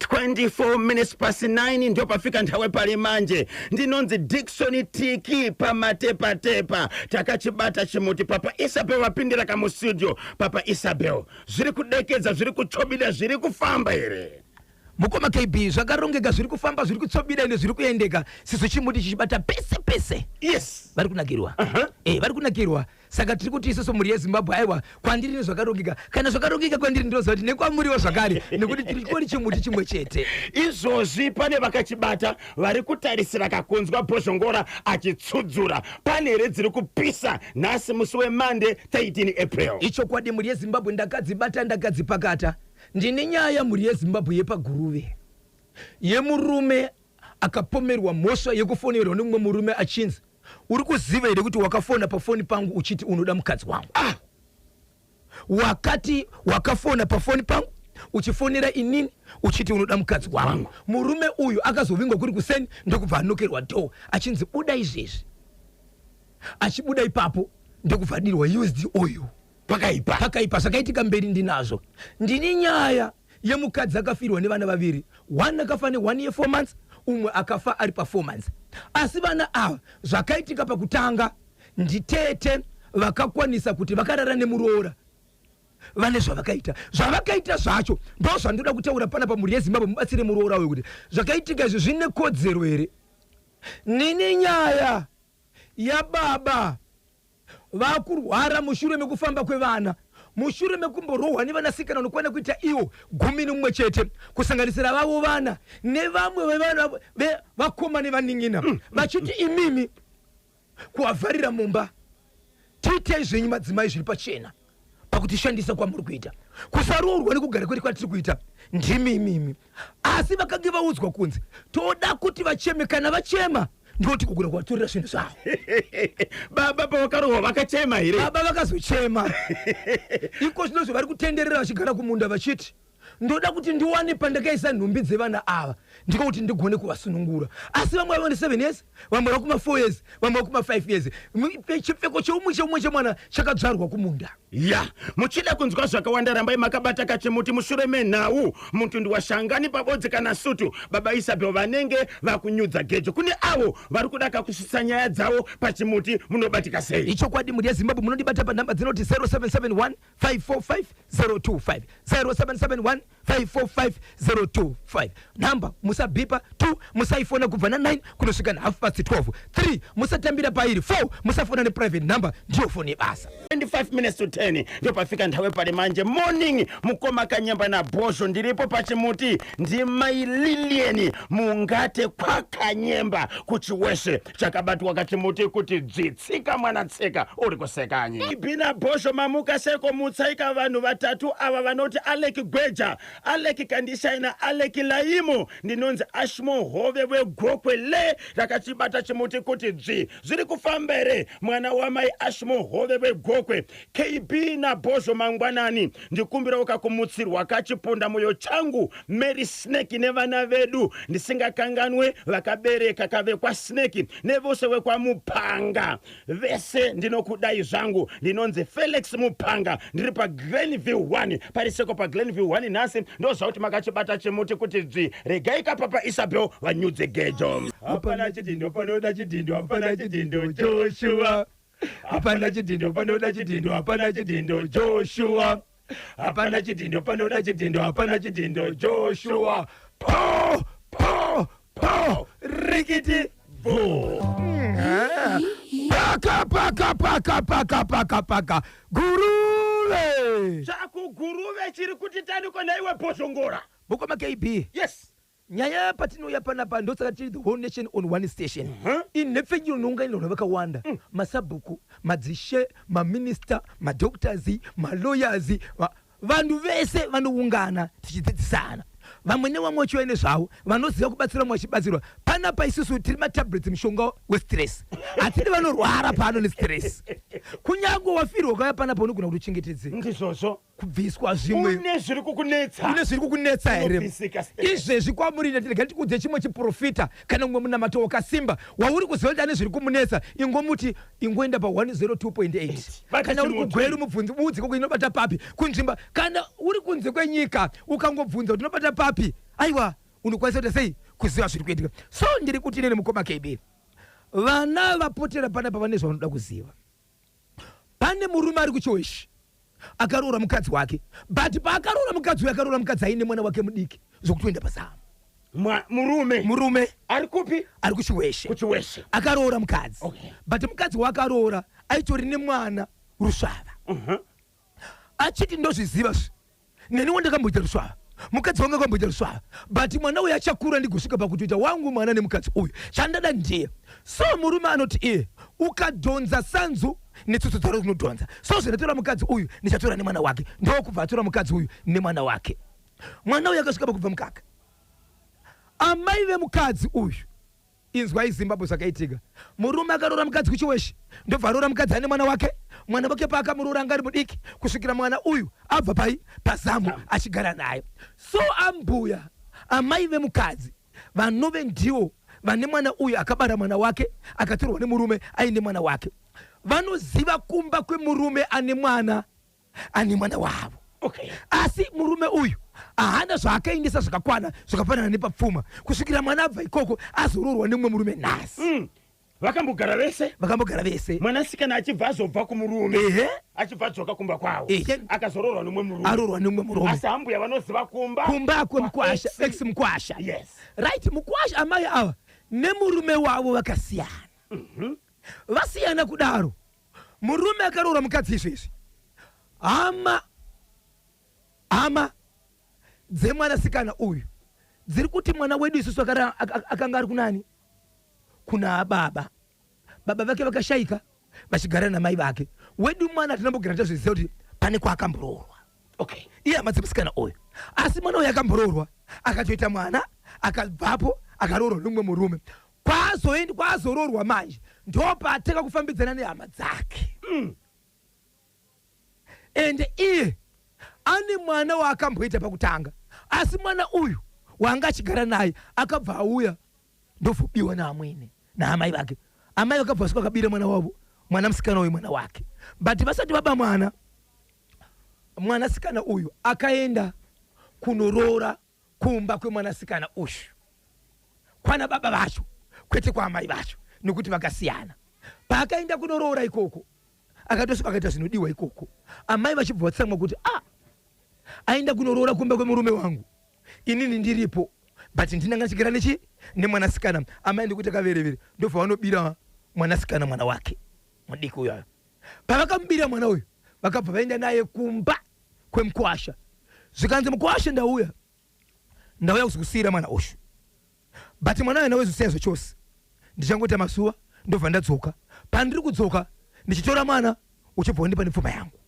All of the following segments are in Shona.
24 minutes past 9 ndio pafika nthawe pali manje ndinonzi Dickson Tiki pamatepa takachibata chimuti Papa Isabel wapindira kamu studio. Papa Isabel zviri kudekeza zviri kuchobida zviri kufamba here mukoma KB zvakarongeka zviri kufamba zviri kutsobida ende zviri kuendeka siso chimuti chichibata pese yes vari kunakirwa vari kunakirwa saka tiri kuti isusu muri yeZimbabwe aiwa kwandiri nezvakarongeka kana zvakarongeka kwandiri ndinoziva kuti nekwamuriwo zvakare nekuti tiri chimuti chimwe chete izvozvi pane vakachibata vari kutarisira kakunzwa Bhozhongora achitsudzura pane here dziri kupisa nhasi musi weMonday 13 April icho kwadi muri yeZimbabwe ndakadzibata ndakadzipakata ndine nyaya muri yeZimbabwe yepaguruve yemurume akapomerwa mhosva yekufonerwa nemumwe murume achinzi uri kuziva here kuti wakafona pafoni pangu uchiti unoda mukadzi wangu wakati wakafona pafoni pangu uchifonera inini uchiti unoda mukadzi wangu murume uyu akazovingwa kuri kuseni ndokubva anokerwa dho achinzi buda izvezvi achibuda ipapo ndokubvadirwa used oil pakaipa zvakaitika mberi ndinazvo ndine nyaya yemukadzi akafirwa nevana vaviri one akafa ne1 year 4 months umwe akafa ari pa4 months asi vana ava zvakaitika pakutanga nditete vakakwanisa kuti vakarara nemuroora vane zvavakaita zvacho ndo zvandoda kutaura pana pamuri yeZimbabwe mubatsire muroora we kuti zvakaitika izvi zvine kodzero here nine nyaya yababa vakurwara mushure mekufamba kwevana mushure mekumborohwa nevanasikana unokwana kuita iwo 11 chete kusanganisira vavo vana nevamwe vevana vakoma nevaning'ina vachiti imimi kuavharira mumba tiitei zvenyu madzimai zviri pachena pakutishandisa kwamuri kuita kusaroorwa nekugara kwedu kwatiri kuita ndimi imimi asi vakange vaudzwa kunzi toda kuti vacheme kana vachema ndoti kugura kwatorera zvinhu zvavo baba pavakarohwa vakachema here baba vakazochema iko zvinozvo vari kutenderera vachigara kumunda vachiti ndoda kuti ndiwane pandakaisa nhumbi dzevana ava ndiko kuti ndigone kuvasunungura asi vamwe vane 7 years vamwe vakuma 4 years vamwe vakuma 5 years chipfeko cheumwe chemwana chakadzvarwa kumunda ya muchida kunzwa zvakawanda rambai makabata kachimuti mushure menhau mutundi washangani pabodzi kana sutu Baba Isabel vanenge vakunyudza gejo kune avo vari kuda kakusvitsa nyaya dzavo pachimuti munobatika sei icho kwadi muri yeZimbabwe munondibata panhamba dzinoti 0771 545 025 0771 545 nhamba musabhipa 2 musaifona kubva na9 kunosvika na12:30 3 musatambira pairi 4 musafona neprivate number ndiyo foni yebasa 25 minutes to 10 ndio pafika nthawe pali manje morning mukoma kanyemba na Bhozho ndiripo pachimuti ndimai Lilian mungate kwakanyemba kuchiweshe chakabatwa kachimuti kuti dzitsika mwana tsika uri kusekanyi ibina Bhozho mamuka seko mutsaika vanhu vatatu ava vanoti Alec Gweja Alec Kandishaina Alec Laimo ndinonzi Ashmo Hove wegokwe le rakachibata chimuti kuti zviri kufambere mwana wamai Ashmo Hove wegokwe KB na Bhozho mangwanani ndikumbira ukakumutsirwa kachipunda moyo changu Mary Snake nevana vedu ndisingakanganwe vakabereka kave kwa Snake nevose wekwa Mupanga vese ndinokudai zvangu ndinonzi Felix Mupanga ndiri pa Glenville 1 pariseko pa Glenville 1 nasi ndo zvauti makachibata chimuti kuti regaika Papa Isabel vanyudze gejo hapana chidindo panoda chidindo hapana chidindo Joshua hapana chidindo panoda chidindo hapana chidindo Joshua hapana chidindo panoda chidindo hapana chidindo Joshua po rikiti bo paka guruve chaku guruve chiri kuti tani kona iwe Bhozhongora bukoma KB yes nyaya patinoya panapa ndotsaka tiri the whole nation on one station inhepfenyuro nounganirwa vakawanda masabhuku madzishe maminista madoctors malawyers vanhu vese vanoungana tichidzidzisana vamwe nevamwe vachiva nezvavo vanoziva kubatsira vamwe vachibatsirwa panapa isusu tiri matablets mushonga westress hatiri vanorwara pano nestress kunyange wafirwa kaya panapa unogona kuti uchengetedze ndizvozvo kubviswa zvimwe une zviri kukunetsa here izvezvi kwamurina tirega tikudze chimwe chiprofita kana mumwe munamato wakasimba wauri kuziva kuti ane zviri kumunetsa ingomuti ingoenda pa 102.8 kana uri kugweru mubvunzi budzi koko inobata papi kunzvimba kana uri kunze kwenyika ukangobvunza kuti unobata papi aiwa unokwanisa kuti sei kuziva zviri kuitika. So ndiri kuti nene mukoma KB vana vapotera panapa vane zvavanoda kuziva. Pane murume ari kuchoishi akaroora mukadzi wake, but paakaroora mukadzi wake akaroora mukadzi aine mwana wake mudiki zvokutoenda pazamu. Murume ari kupi? Ari kuchiweshe akaroora mukadzi. Okay. But mukadzi wake aroora aitori nemwana rusvava. Achiti ndozviziva neni wandakamboita rusvava, mukadzi wangu akamboita rusvava, but mwana uyu achakura ndigosvika pakutoita wangu mwana nemukadzi uyu chandada ndiye. So murume anoti ukadhonza sanzu netsotso dzaro dzinodhonza, so zvinotora mukadzi uyu ndichatora nemwana wake, ndokubva atora mukadzi uyu nemwana wake. Mwana uyu akasvika pakubva mukaka. Amai vemukadzi uyu inzwai Zimbabwe zvakaitika. Murume akaroora mukadzi kuchiweshe ndobva aroora mukadzi ane mwana wake paakamuroora anga ari mudiki kusvikira mwana uyu abva pazamu achigara naye. So ambuya amai vemukadzi vanove ndiwo vane mwana uyu akabara mwana wake akatorwa nemurume aine mwana wake, vanoziva kumba kwemurume ane mwana wavo. Okay. Asi murume uyu ahana zvaakaindisa zvakakwana zvakafanana nepapfuma kusvikira mwana abva ikoko azoroorwa nemumwe murume nhasi. Vakambogara vese. Mwanasikana achibva azobva kumurume. Achibva adzoka kumba kwawo. Akazoroorwa nemumwe murume. Aroorwa nemumwe murume. Asi ambuya vanoziva kumba kwemukwasha, ex mukwasha. Yes. Right, mukwasha amai ava nemurume wavo vakasiyana. Vasiyana kudaro murume akaroora mukadzi izvezvi hama dzemwanasikana uyu dziri kuti mwana wedu isusu akanga ari kunani kuna baba vake vakashayika vachigara namai vake. Wedu mwana atinambogara tazviziva kuti pane kwaakamboroorwa. Okay. Iye hama dzemusikana uyu, asi mwana uyu akamboroorwa akatoita mwana akabvapo akaroorwa nomumwe murume. Kwazoroorwa manje ndopaateka kufambidzana nehama dzake. Ende iye ane mwana waakamboita pakutanga, asi mwana uyu wanga achigara naye akabva auya ndofubiwa naamwene naamai vake. Amai vakabva vasika vakabira mwana wavo, mwana musikana uyu mwana wake, but vasati vaba mwanasikana uyu akaenda kunoroora kumba kwemwanasikana uyu kwana baba vacho kwete kwa amai vacho nekuti vakasiyana. Paakaenda kunoroora ikoko akatosvika akaita zvinodiwa ikoko, amai vachibva vatsamwa kuti aenda kunoroora kumba kwemurume wangu, inini ndiripo but ndinanga chigara nemwanasikana. Amai ndikuti akaverevere ndobva vanobira mwanasikana mwana wake mudiki uyo. Pavakamubira mwana uyu vakabva vaenda naye kumba kwemukwasha. Zvikanzi mukwasha ndauya kuzokusiyira mwana uyu, but mwana uyu ndawezosiya zvachose. Ndichangota masuwa ndobva ndadzoka. Pandiri kudzoka ndichitora mwana uchibva wandipa nepfuma yangu.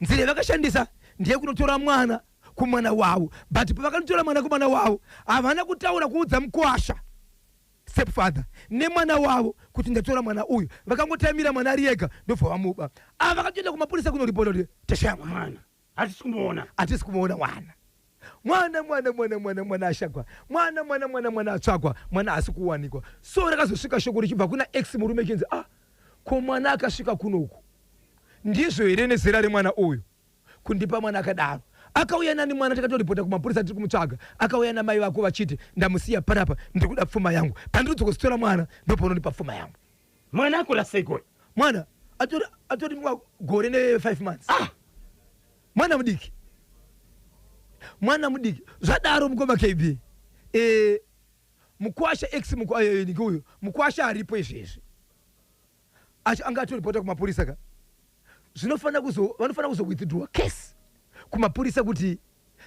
Nzira vakashandisa ndiye kunotora mwana kumwana wavo, but pavakanotora mwana kumwana wavo havana kutaura kuudza mukwasha stepfather nemwana wavo kuti ndatora mwana uyu. Vakangotamira mwana ari ega ndobva vamuba. Vakatoenda kumapurisa kunoripota kuti tashaya mwana, hatisi kumuona mwana ashakwa, mwana atsvakwa, mwana hasi kuwanikwa. So rakazosvika shoko richibva kuna ex murume chinzi ko mwana akasvika kunoku ndizvo here nezera remwana uyu kundipa mwana akadaro. Akauya nani mwana takatoripota kumapurisa tiri kumutsvaga, akauya namai vako vachiti ndamusiya parapa ndiri kuda pfuma yangu. Pandiri kudzokozitora mwana ndopaunondipa pfuma yangu. Mwana akula seiko? Mwana atori gore ne5 months. Mwana mudiki zvadaro mukoma KB. Mukwasha ex uyu mukwasha aripo izvezvi angatoripota kumapurisa ka vanofana kuzo withdraw case kumapurisa kuti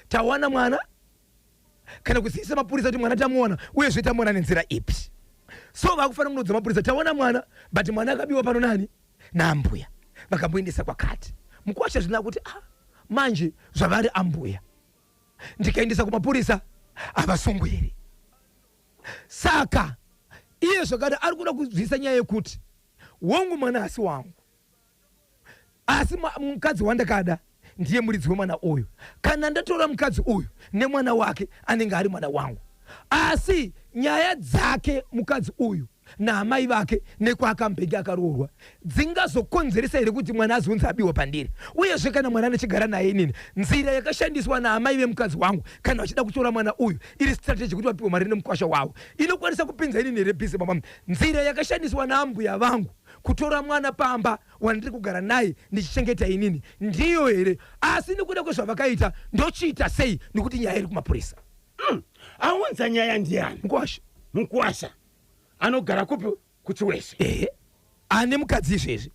tawana mwana kana kuziisa mapurisa kuti mwana tamuona uye zvitamuona nenzira ipi. So vakufana kunodza mapurisa tawana mwana but mwana akabiwa pano nani naambuya, vakamboendesa kwakati. Mukwasha zvina kuti manje zvavari ambuya ndikaendesa kumapurisa havasungwiri. Saka iye zvakada ari kuda kuzivisa nyaya yekuti wangu mwana asi wangu, asi mukadzi wandakada ndiye muridzi wemwana uyu. Kana ndatora mukadzi uyu nemwana wake anenge ari mwana wangu, asi nyaya dzake mukadzi uyu na amai vake nekwaakambenge akaroorwa dzingazokonzeresa here kuti mwana azonzi abiwa pandiri. Uyezve kana mwana anechigara naye inini, nzira yakashandiswa naamai vemukadzi wangu kana vachida kutora mwana uyu iri strategy kuti vapiwe mari nemukwasha wavo inokwanisa kupinza inini here bhisi mama. Nzira yakashandiswa naambuya vangu kutora mwana pamba wandiri kugara naye ndichichengeta inini ndiyo here, asi nekuda kwezvavakaita ndochiita sei nekuti nyaya iri kumapurisa. Aunza nyaya ndiani? Mukwasha anogara kupi kuchiweshe? Ane mukadzi izvezvi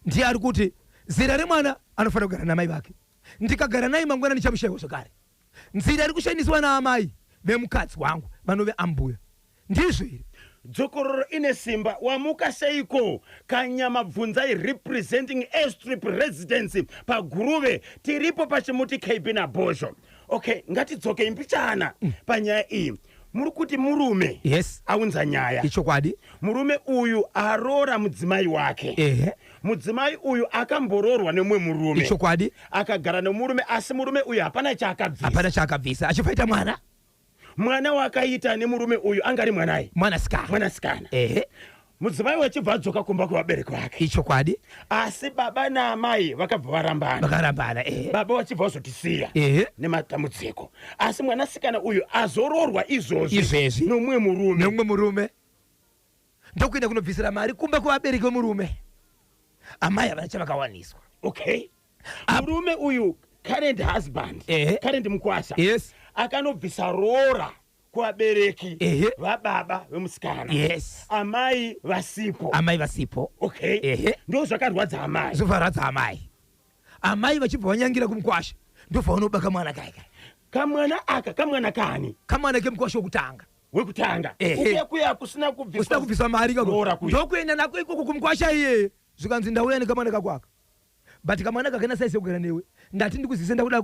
ndiye ari kuti zira remwana anofanira kugara namai vake, ndikagara naye mangwana ndichamushayiwa zvakare. Nzira iri kushandiswa naamai vemukadzi wangu vanove ambuya ndizvo here. Dzokororo ine simba wamuka seiko kanyama bvunzai representing airstrip residence paguruve tiripo pachimuti KB na Bozho. Okay, ngatidzoke imbichana panyaya iyi. Muri kuti murume aunza nyaya ichokwadi. Murume uyu arora mudzimai wake. Mudzimai uyu akambororwa nemumwe murume ichokwadi, akagara nemurume asi murume uyu hapana chaakabvisa achifaita mwana wakaita nemurume uyu angari mwanai mwanasikana. Mudzimai wachibva adzoka kumba kuvabereki vake ichokwadi, asi baba naamai vakabva varambana. Baba wachibva azotisiya nematambudziko, asi mwanasikana uyu azororwa izvozvi nomumwe murume ndokuenda kunobvisira mari kumba kuvabereki vemurume. Amai havana chavakawaniswa. Okay, murume uyu current husband, current mukwasha, akanobvisa rora kuvabereki vababa vemusikana. Amai vasipo. Okay, ndo zvakarwadza amai. Amai vachibva vanyangira kumukwasha ndobva vanobaka mwana kaikai. Kamwana kani? Kamwana kemukwasha wekutanga. Kuya kusina kubvisa mari ndokuenda nako ikoko kumukwasha iye zvikanzi ndauya nekamwana kakwaka, but kamwana kakana saise kugara newe ndati ndikuzise ndakuda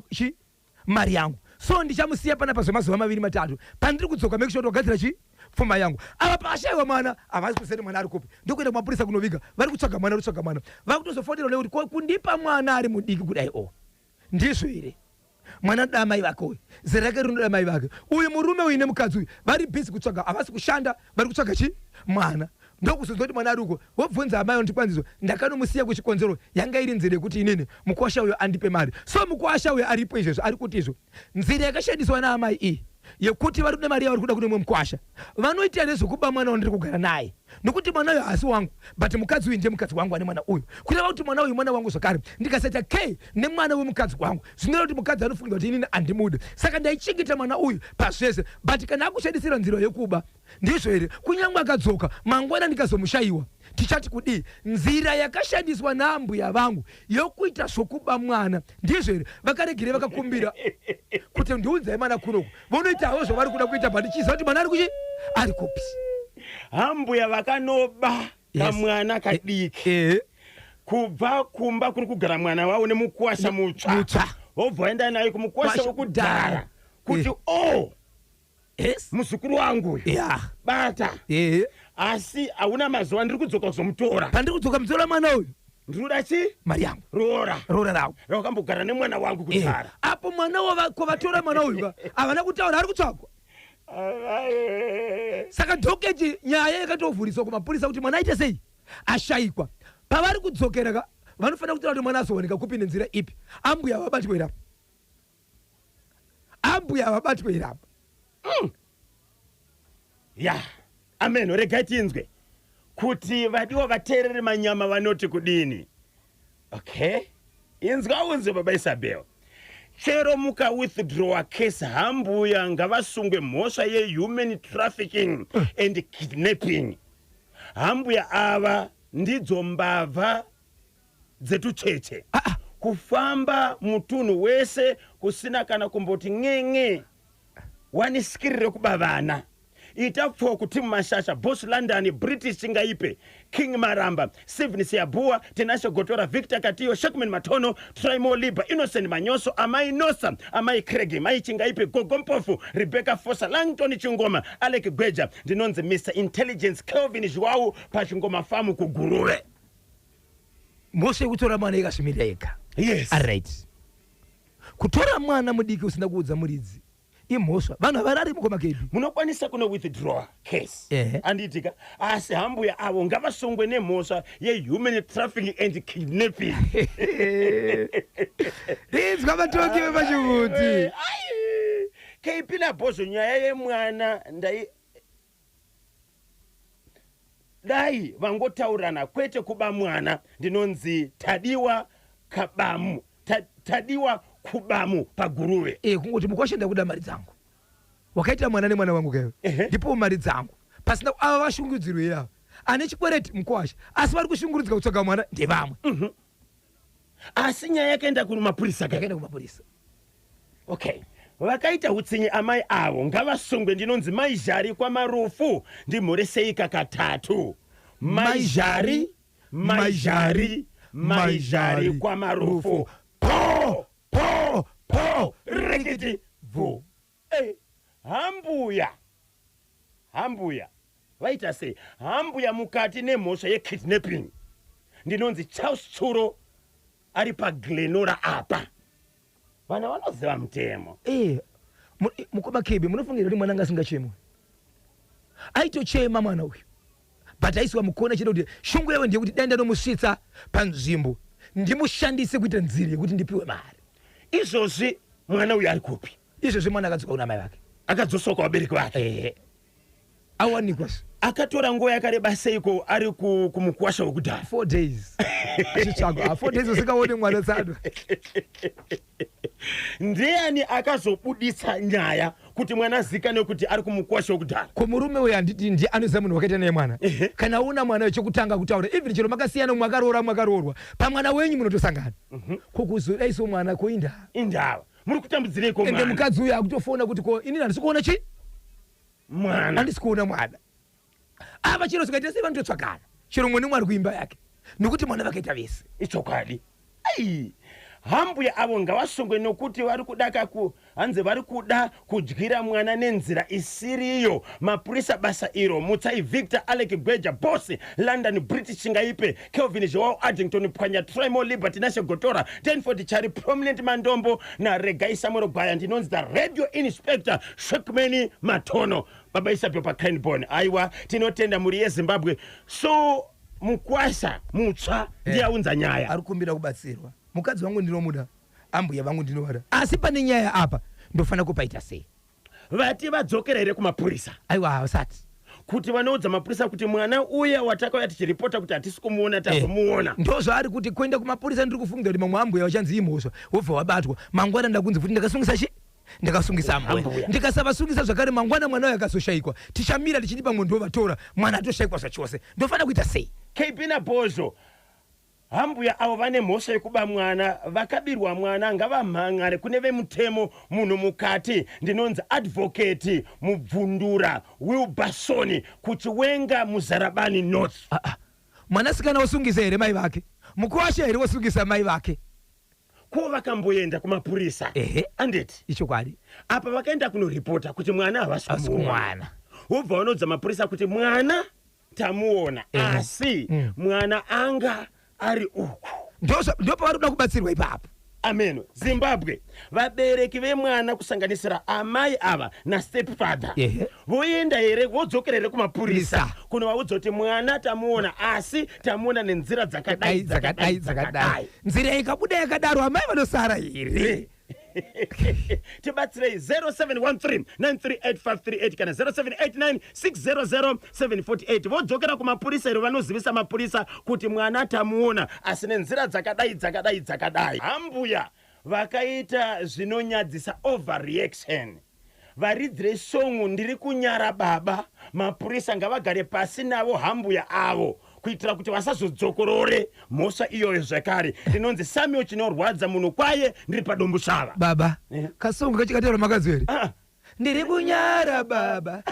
mari yangu, so ndichamusiya panapa zvemazuva 2-3 pandiri kudzoka make sure ndogadzira pfuma yangu. Ava pashayiwa mwana havasi kuseni mwana ari kupi, ndokuenda kumapurisa kunoviga vari kutsvaga mwana vari kutozofonera nekuti kundipa mwana ari mudiki kudai ndizvo here. Mwana anoda amai vake uyu, zera rake rinoda amai vake. Uyu murume uyu nemukadzi uyu vari bhizi kutsvaga, havasi kushanda, vari kutsvaga mwana. Ndokuzonzwa kuti mwana ari uko wobvunza amai ndikwanziso ndakanomusiya kuchikonzero yanga iri nzira yekuti inini mukwasha uyo andipe mari. So mukwasha uyo aripo izvezvo ari kuti izvo nzira yakashandiswa naamai iyi yekuti vari kuda mari yavo vari kuda kune mumwe mukwasha vanoita nezvokuba mwana wandiri kugara naye nokuti mwana uyu haasi wangu, but mukadzi uyu ndiye mukadzi wangu ane mwana uyu, kureva kuti mwana uyu mwana wangu zvakare. Ndikasaita k nemwana wemukadzi wangu zvinoreva kuti mukadzi anofunga kuti inini handimude, saka ndaichengeta mwana uyu pazvese. But kana akushandisira nzira yekuba ndizvo here, kunyange akadzoka mangwana ndikazomushayiwa tichati kudii. Nzira yakashandiswa naambuya vangu yokuita zvokuba mwana ndizvo here, vakaregere vakakumbira kuti ndiunzai mwana kunoku, vonoita havo zvavari kuda kuita, but chiziva kuti mwana ari kupi. Ambuya vakanoba kamwana kadiki kubva kumba kuri kugara mwana wavo nemukwasha mutsva vobva vaenda naye kumukwasha wokudhara kuti muzukuru wangu bata, asi hauna mazuva ndiri kudzoka kuzomutora. Pandiri kudzoka mutora mwana uyu ndinoda mari yangu roora rangu rakambogara nemwana wangu kudhara. Apo mwana kwavatora mwana uyu havana kutaura, ari kutsvagwa. Saka dhokeji nyaya yakatovhuriswa kumapurisa kuti mwana aite sei ashayikwa. Pavari kudzokera vanofanira kutaura kuti mwana azooneka kupi nenzira ipi. Ambuya vabatwe irapa. Amen. Regai tinzwe kuti vadiwa vateereri manyama vanoti kudini. Okay, inzwa unzwe baba Isabel. Chero muka withdraw case hambuya ngavasungwe mhosva human trafficking and kidnapping. Hambuya ava ndidzo mbavha dzetu cheche. Kufamba mutunhu wese kusina kana kumboti ng'eng'e wanisikirire kuba vana. Itapfuwa kuti mumashasha Boss London, British Chingaipe, King Maramba, Steven Siabua, Tenasha Gotora, Victor Katiyo, Shakman Matono, Traimo Liba, Innocent Manyoso, Amai Nosa, Amai Kregi, Mai Chingaipe, Gogompofu, Rebecca Fossa, Langtoni Chingoma, Alec Gweja, Dinonze Mr. Intelligence, Kelvin Joao, Pachingoma Famu Kuguruwe. Mose kutora mwana ikasvimira ega. Yes. Alright. Kutora mwana mudiki usina kuudza muridzi imhosva vanhu varari mukoma kebi munokwanisa kuno withdraw case Ehe. anditika asi hambuya avo ngavasungwe nemhosva yehuman trafficking and kidnapping. inzwa vatoki vepachivuti KP na Bhozo nyaya yemwana dai vangotaurana kwete kuba mwana ndinonzi tadiwa kabamu tadiwa kubamu paguruve. kungoti mukwashenda kuda mari dzangu wakaita mwana nemwana wangu kewe ndipo mari dzangu pasina ava vashungudzirwe yavo ane chikwereti mukwasha asi vari kushungurudzika kutsvaga mwana ndevamwe asi nyaya yakaenda kumapurisa yakaenda kumapurisa. okay vakaita utsinye amai avo ngavasungwe ndinonzi maizhari kwamarufu ndimhuri seika katatu maizhari kwamarufu po rikiti vu. hambuya vaita sei hambuya mukati nemhosva yekidnapping ndinonzi Charles Tsuro ari paglenora apa vana vanoziva mutemo. mukoma kebi munofungira kuti mwana anga asingachemwe aitochema mwana uyu but aisiwa mukona chida kuti shungu yawe ndiye kuti dai ndanomusvitsa panzvimbo ndimushandise kuita nziri yekuti ndipiwe mari. Izvozvi mwana uyu ari kupi? Izvozvi mwana akadzoka kuna mai vake akadzosoka vabereki vake awanikwa akatora nguva yakareba seiko ari kumukwasha wekudhara 4 days achitsvagwa 4 days usikaone mwana tsado. Ndiani akazobuditsa nyaya kuti mwana zikane kuti ari kumukwasha wekudhara? Kumurume uyu handiti ndiye anoziva munhu wakaita naye mwana kana una mwana wechekutanga kutaura even chero makasiyana mwakaroorwa pamwana wenyu munotosangana kokuzodaiso mwana indava muri kutambudzireiko ende mukadzi uyu akutofona kuti ko inini handisi kuona chi mwana handisi kuona mwana ava chero sikaita sei vanototsvakana chero mwene mwari kuimba yake nokuti mwana vakaita vese ichokwadi. Hambuya avo ngavasungwe nokuti hanzi vari kuda kudyira mwana nenzira isiriyo. Mapurisa basa iro mutsai Victor Alec Gweja Bosi London British Chingaipe Kelvin Joao Addington Pwanya Trimo Liberty Nashe Gotora 1040 Chari Prominent Mandombo na Regai Samuel Gwaya ndinonzi the Radio Inspector Shekmeni Matono baba isapyo pa Kindbone. Aiwa tinotenda muri yeZimbabwe so mukwasha mutsva ndiye aunza nyaya ari kumbira kubatsirwa. Mukadzi wangu ndinomuda ambuya vangu ndinovada asi pane nyaya apa ndofana kupaita sei vati vadzokera here kumapurisa? aiwa havasati kuti vanoudza mapurisa kuti mwana uya watakauya tichiripota kuti hatisi kumuona tazomuona. Ndozvaari kuti kuenda kumapurisa ndiri kufungira kuti mamwe ambuya vachanzi imhosva wobva wabatwa mangwana ndakunzi kuti ndakasungisa chi ndakasungisa ambuya ndikasavasungisa zvakare mangwana mwana uyu akazoshayikwa tichamira tichidi pamwe ndovatora mwana atoshayikwa zvachose ndofana kuita sei? KP na Bhozo hambuya avo vane mhosva yekuba mwana vakabirwa mwana ngavamhangare kune vemutemo munhu mukati ndinonzi advocate mubvundura Wilbasoni kuchiwenga muzarabani north. mwanasikana wasungisa here mai vake mukuwasha here wasungisa mai vake ko vakamboenda kumapurisa anditi ichokwadi apa vakaenda kunoripota kuti mwana havasi kumwana wobva vanoudza mapurisa kuti mwana tamuona asi mwana anga ari uku ndopavari kuda kubatsirwa ipapo. Amen. Zimbabwe vabereki vemwana kusanganisira amai ava nastepfather voenda here vodzokera here kumapurisa kunovaudza kuti mwana tamuona asi tamuona nenzira dzakadai. Nzira ikabuda yakadaro amai vanosara here tibatsirei 0713938538 kana 0789600748 vodzokera kumapurisa iro vanozivisa mapurisa kuti mwana tamuona asi nenzira dzakadai. Hambuya vakaita zvinonyadzisa overreaction varidzire songo ndiri kunyara baba mapurisa ngavagare pasi navo hambuya avo kuitira kuti vasazodzokorore mhosva iyoyo zvakare ndinonzi Samuel chinorwadza munhu kwaye ndiri padombo shava baba kasongo kachikataura makadzi here ndiri kunyara baba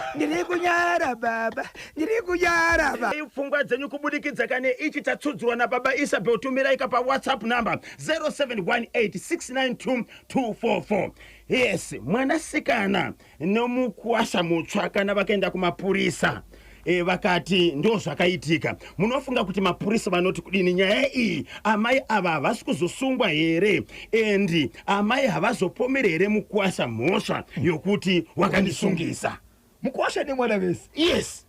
pfungwa dzenyu kubudikidza kane ichi tatsudzurwa nababa Isabel tumiraika paWhatsApp number 0718692244. yes mwanasikana nomukwasha mutsva kana vakaenda kumapurisa vakati ndo zvakaitika. Munofunga kuti mapurisa vanoti kudini nyaya iyi amai ava havasi kuzosungwa here endi amai havazopomere here mukuwasha mhosva yokuti wakandisungisa? Mukuwasha nemwana vese. Yes.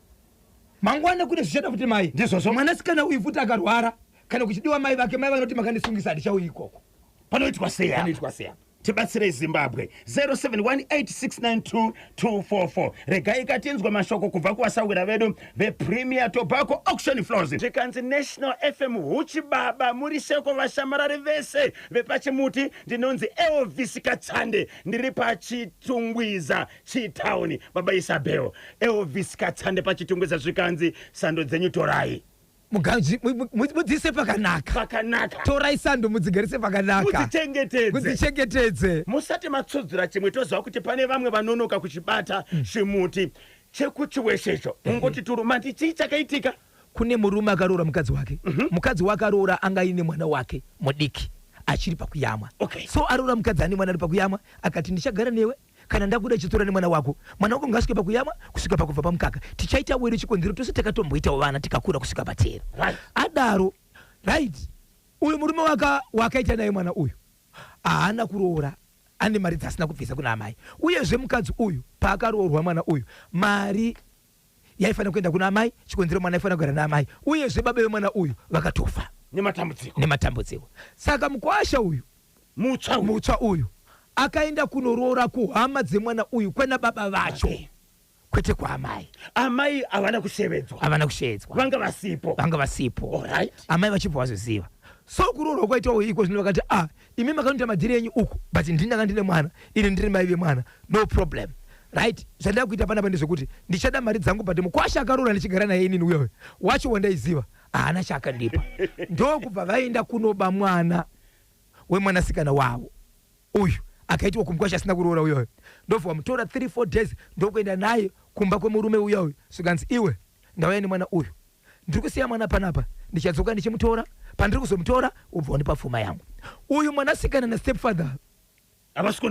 Mangwana kune zvichada kuti mai. Ndizvozvo. Mwanasikana uyu futi akarwara kana kuchidiwa mai vake, mai vanoti makandisungisa hadichauyi ikoko. Panoitwa seya. Panoitwa seya. Tibatsire Zimbabwe 0718692244. Regai katinzwa mashoko kubva kuwasawira vedu vePremier Tobacco Auction Floors. Zvikanzi National FM huchi baba muri sheko vashamarari vese vepachimuti. Ndinonzi Elvis Katsande ndiri pachitungwiza chitauni baba Isabel. Elvis Katsande pachitungwiza zvikanzi sando dzenyu torai. Muganji mudzise pakanaka. Torai sando mudzigarise pakanaka. Mudzichengetedze. Musati matsudzura chimwe toziva kuti pane vamwe vanonoka kuchibata chimuti chekuchiweshecho. Ungoti turumati chii chakaitika? Kune murume akaroora mukadzi wake. Mukadzi wake akaroora anga ine mwana wake mudiki achiri pakuyamwa. So aroora mukadzi ane mwana ari pakuyamwa akati ndichagara newe kana ndakuda chitora nemwana wako. Mwana wako ngasvike pakuyamwa kusvika pakubva pamukaka. Tichaita weri chikonzero tose takatomboitawo vana tikakura kusvika patera. Adaro right. Uyu murume wakaita naye mwana uyu haana kuroora, ane mari dzasina kubvisa kuna amai. Uyezve mukadzi uyu paakaroorwa mwana uyu mari yaifanira kuenda kuna amai, chikonzero mwana aifanira kugara naamai. Uyezve baba vemwana uyu vakatofa nematambudziko. Saka mukuwasha uyu mutsva uyu akaenda kunoroora kuhama dzemwana uyu kwena baba vacho kwete kwaamai. Amai havana kushevedzwa. Vanga vasipo. Amai vachibva vazoziva. So kuroora kwaitawo iko zvino vakati imi makanoita madhiri enyu uku but ndinanga ndine mwana, ini ndiri mai vemwana, no problem. Right? Zvandida kuita panapa ndezvekuti ndichada mari dzangu but mukuwasha akaroora ndichigara naye inini uyoyo wacho wandaiziva haana chakandipa. Ndokubva vaenda kunoba mwana wemwanasikana wavo uyu akaitwa kumukwasha asina kuroora uyoyo. Ndobva wamutora 3-4 days ndokuenda naye kumba kwemurume uyoyo. Svikanzi iwe ndauya nemwana uyu, ndiri kusiya mwana panapa, ndichadzoka ndichimutora. Pandiri kuzomutora ubva wanipa pfuma yangu. Uyu mwanasikana nastepfather havasi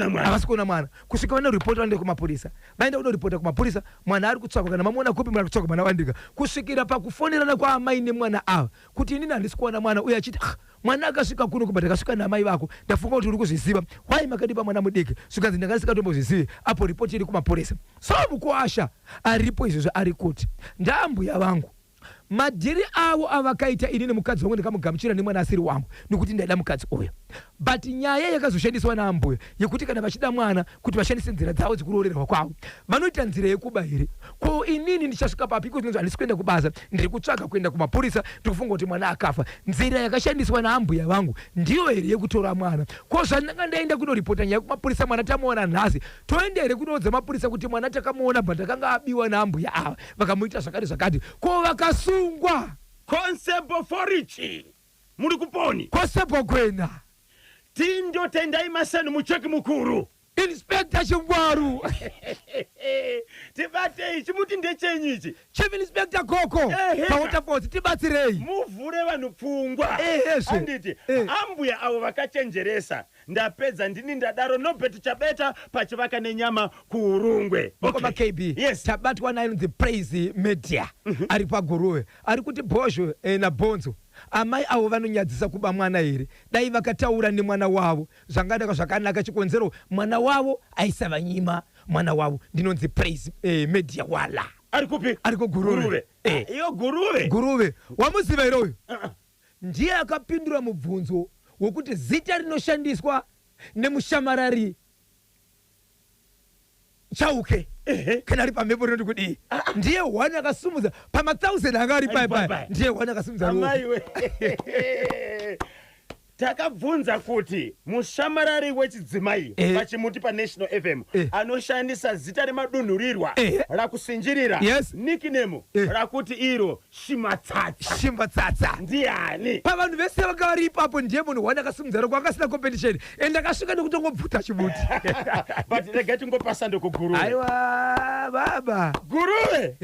kuona mwana kusvika vane ripoti vaende kumapurisa. Vaenda kundoripota kumapurisa, mwana ari kutsvakwa kana mamuona kupi mwana kutsvakwa mwana wandika. Kusvikira pakufonerana kwaamai nemwana ava kuti inini handisi kuona mwana uye achiti mwana akasvika kuno kubva ndakasvika namai vako ndafunga kuti uri kuzviziva wai makadipa mwana mudiki. Svikanzi ndanga ndisikatombozvizivi apo ripoti iri kumapurisa. So mukuwasha aripo izvozvo ari kuti ndambuya vangu madhiri avo avakaita inini mukadzi wangu ndikamugamuchira nemwana asiri wangu nekuti ndaida mukadzi uyo. But nyaya yakazoshandiswa naambuya yekuti kana vachida mwana kuti vashandise nzira dzavo dzekuroorerwa kwavo vanoita nzira yekuba here. Ko inini ndichasvika papi iko zvinonzi handisi kuenda kubasa, ndiri kutsvaga kuenda kumapurisa, ndiri kufunga kuti mwana akafa. Nzira yakashandiswa naambuya vangu ndiyo here yekutora mwana. Ko zvandanga ndaenda kunoripota nyaya kumapurisa mwana tamuona nhasi, toenda here kunoudza mapurisa kuti mwana takamuona but akanga abiwa naambuya ava vakamuita zvakati ko vakasungwa. Konsebo forichi muri kuponi kosebo kwena tindo tendai masanu mucheki mukuru Inspector Chingwaru. Tibate chimuti ndechenyichi. Chief Inspector Koko. Waterfalls tibatsirei. Muvhure vanhu pfungwa. Anditi ambuya avo vakachenjeresa. Ndapedza ndini ndadaro nobeti chabeta pachivaka nenyama kuurungwe. Bokoma KB. Yes. Tabatwa na the praise media. Ari paguruwe. Ari kuti Bosho na Bonzo. Amai avo vanonyadzisa kuba mwana here. Dai vakataura nemwana wavo zvangada zvakanaka chikonzero mwana wavo aisava nyima mwana wavo ndinonzi praise media wala ari kupi ari kuguruve iyo guruve wamuziva iroyo ndiye akapindura mubvunzo wokuti zita rinoshandiswa nemushamarari Chauke kana ari pamhepo rino kudi ndiye wana akasumudza pama 1000 anga ari pai ndiye wana akasumudza amaiwe takabvunza kuti mushamarari wechidzimai pachimuti pa National FM anoshandisa zita remadunhurirwa rakusinjirira nickname rakuti iro Shimatsatsa ndiani pavanhu vese vakari ipapo ndiye munhu wana akasumudza roko akasina competition enda akasvika nekutongobvuta chimuti but rega tingopasa ndokuguruve aiwa baba guruve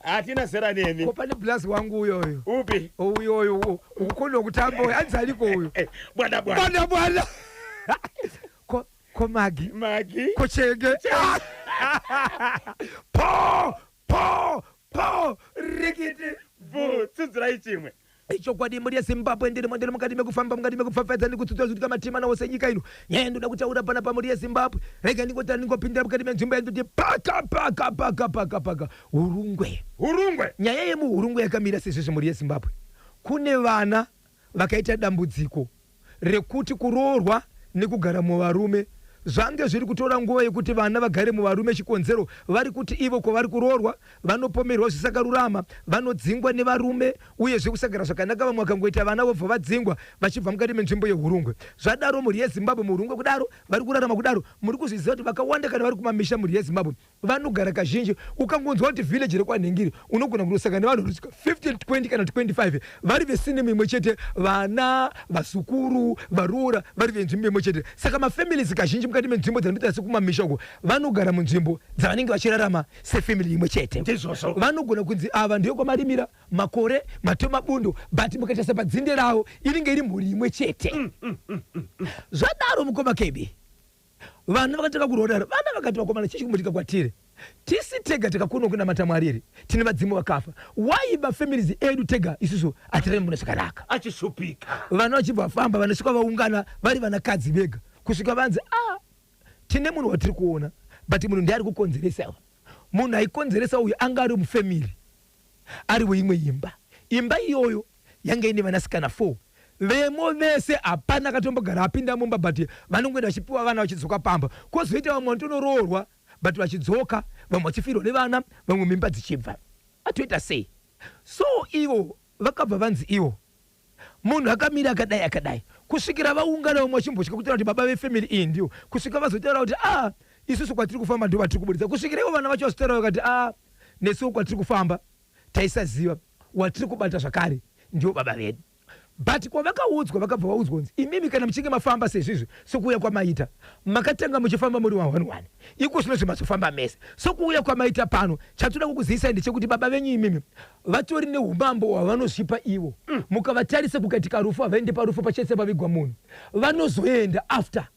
atina zera nemi kopane blast wangu uyoyo upi uyoyo ukukona kutamba uyo anzaliko uyo bwana ko magi ko chenge po rikiti vu tsudzirai chimwe chokwadi muri yezimbabwe ndiri mukati mekufamba mukati mekupfapfadza ndikutsutsura kuti kamatima nawo senyika ino nyaya ndoda kutaura pana pamuri yezimbabwe rega ndingotara ndingopindira mukati menzvimbo yandoti paka urungwe nyaya yemuurungwe yakamira sezvezvo muri yezimbabwe kune vana vakaita dambudziko rekuti kuroorwa nekugara muvarume zvange zviri kutora nguva yekuti vana vagare muvarume chikonzero vari kuti ivo kwavari kuroorwa vanopomerwa zvisakarurama vanodzingwa nevarume uye zvekusagara zvakanaka vamwe vakangoita vana vobva vadzingwa vachibva mukati menzvimbo yeurungwe zvadaro muri yezimbabwe muurungwe kudaro vari kurarama kudaro muri kuzviziva kuti vakawanda kana vari kumamisha muri yezimbabwe vanogara kazhinji ukangonzwa kuti vhileji rekwanhengiri unogona kundosangana nevanhu rusika 15 20 kana 25 vari vesinema imwe chete vana vasukuru varoora vari venzvimbo imwe chete saka mafamilies kazhinji mukati menzvimbo dzinoita sekumamisha uko vanogara munzvimbo dzavanenge vachirarama sefamily imwe chete vanogona kunzi ava ndiyo kwamarimira makore matomabundo but mukaita sepadzinde ravo inenge iri mhuri imwe chete zvadaro mukoma kebi vana vakataka kurodaro vana vakati vakomana chichikumutika kwatiri tisi tega takakona kunamata Mwari tine vadzimu vakafa why mafamilies edu tega isusu atireme mune zvakanaka achishupika vana vachibva vafamba vanosvika vaungana vari vanakadzi vega kusvika vanzi tine munhu watiri kuona but munhu ndiye ari kukonzeresa munhu aikonzeresa uyu anga ari mufamily ari weimwe imba iyoyo yanga ine vanasikana 4 vemo vese hapana akatombogara apinda mumba but vanongoenda vachipiwa vana vachidzoka pamba kwozoita vamwe vanotoroorwa but vachidzoka vamwe vachifirwa nevana vamwe mimba dzichibva atoita sei so ivo vakabva vanzi ivo munhu akamira akadai kusvikira vaungana vamwe vachimbotya kutaura kuti baba vefamily iyi ndiwo kusvika vazotaura kuti isusu kwatiri kufamba ndo vatiri kubudisa kusvikira ivo vana vacho vazotaura vakati nesuwo kwatiri kufamba taisaziva watiri kubata zvakare ndiwo baba vedu but kwavakaudzwa vakabva vaudzwa kunzi imimi kana muchinge mafamba sezvizvi sokuuya kwamaita makatanga muchifamba muri 1 iko zvino zvimazofamba mese sokuuya kwamaita pano chatoda kukuzivisai ndechekuti baba venyu imimi vatori neumambo hwavanozvipa ivo mukavatarisa kukatika rufu havaende parufu pachese pavigwa munhu vanozoenda after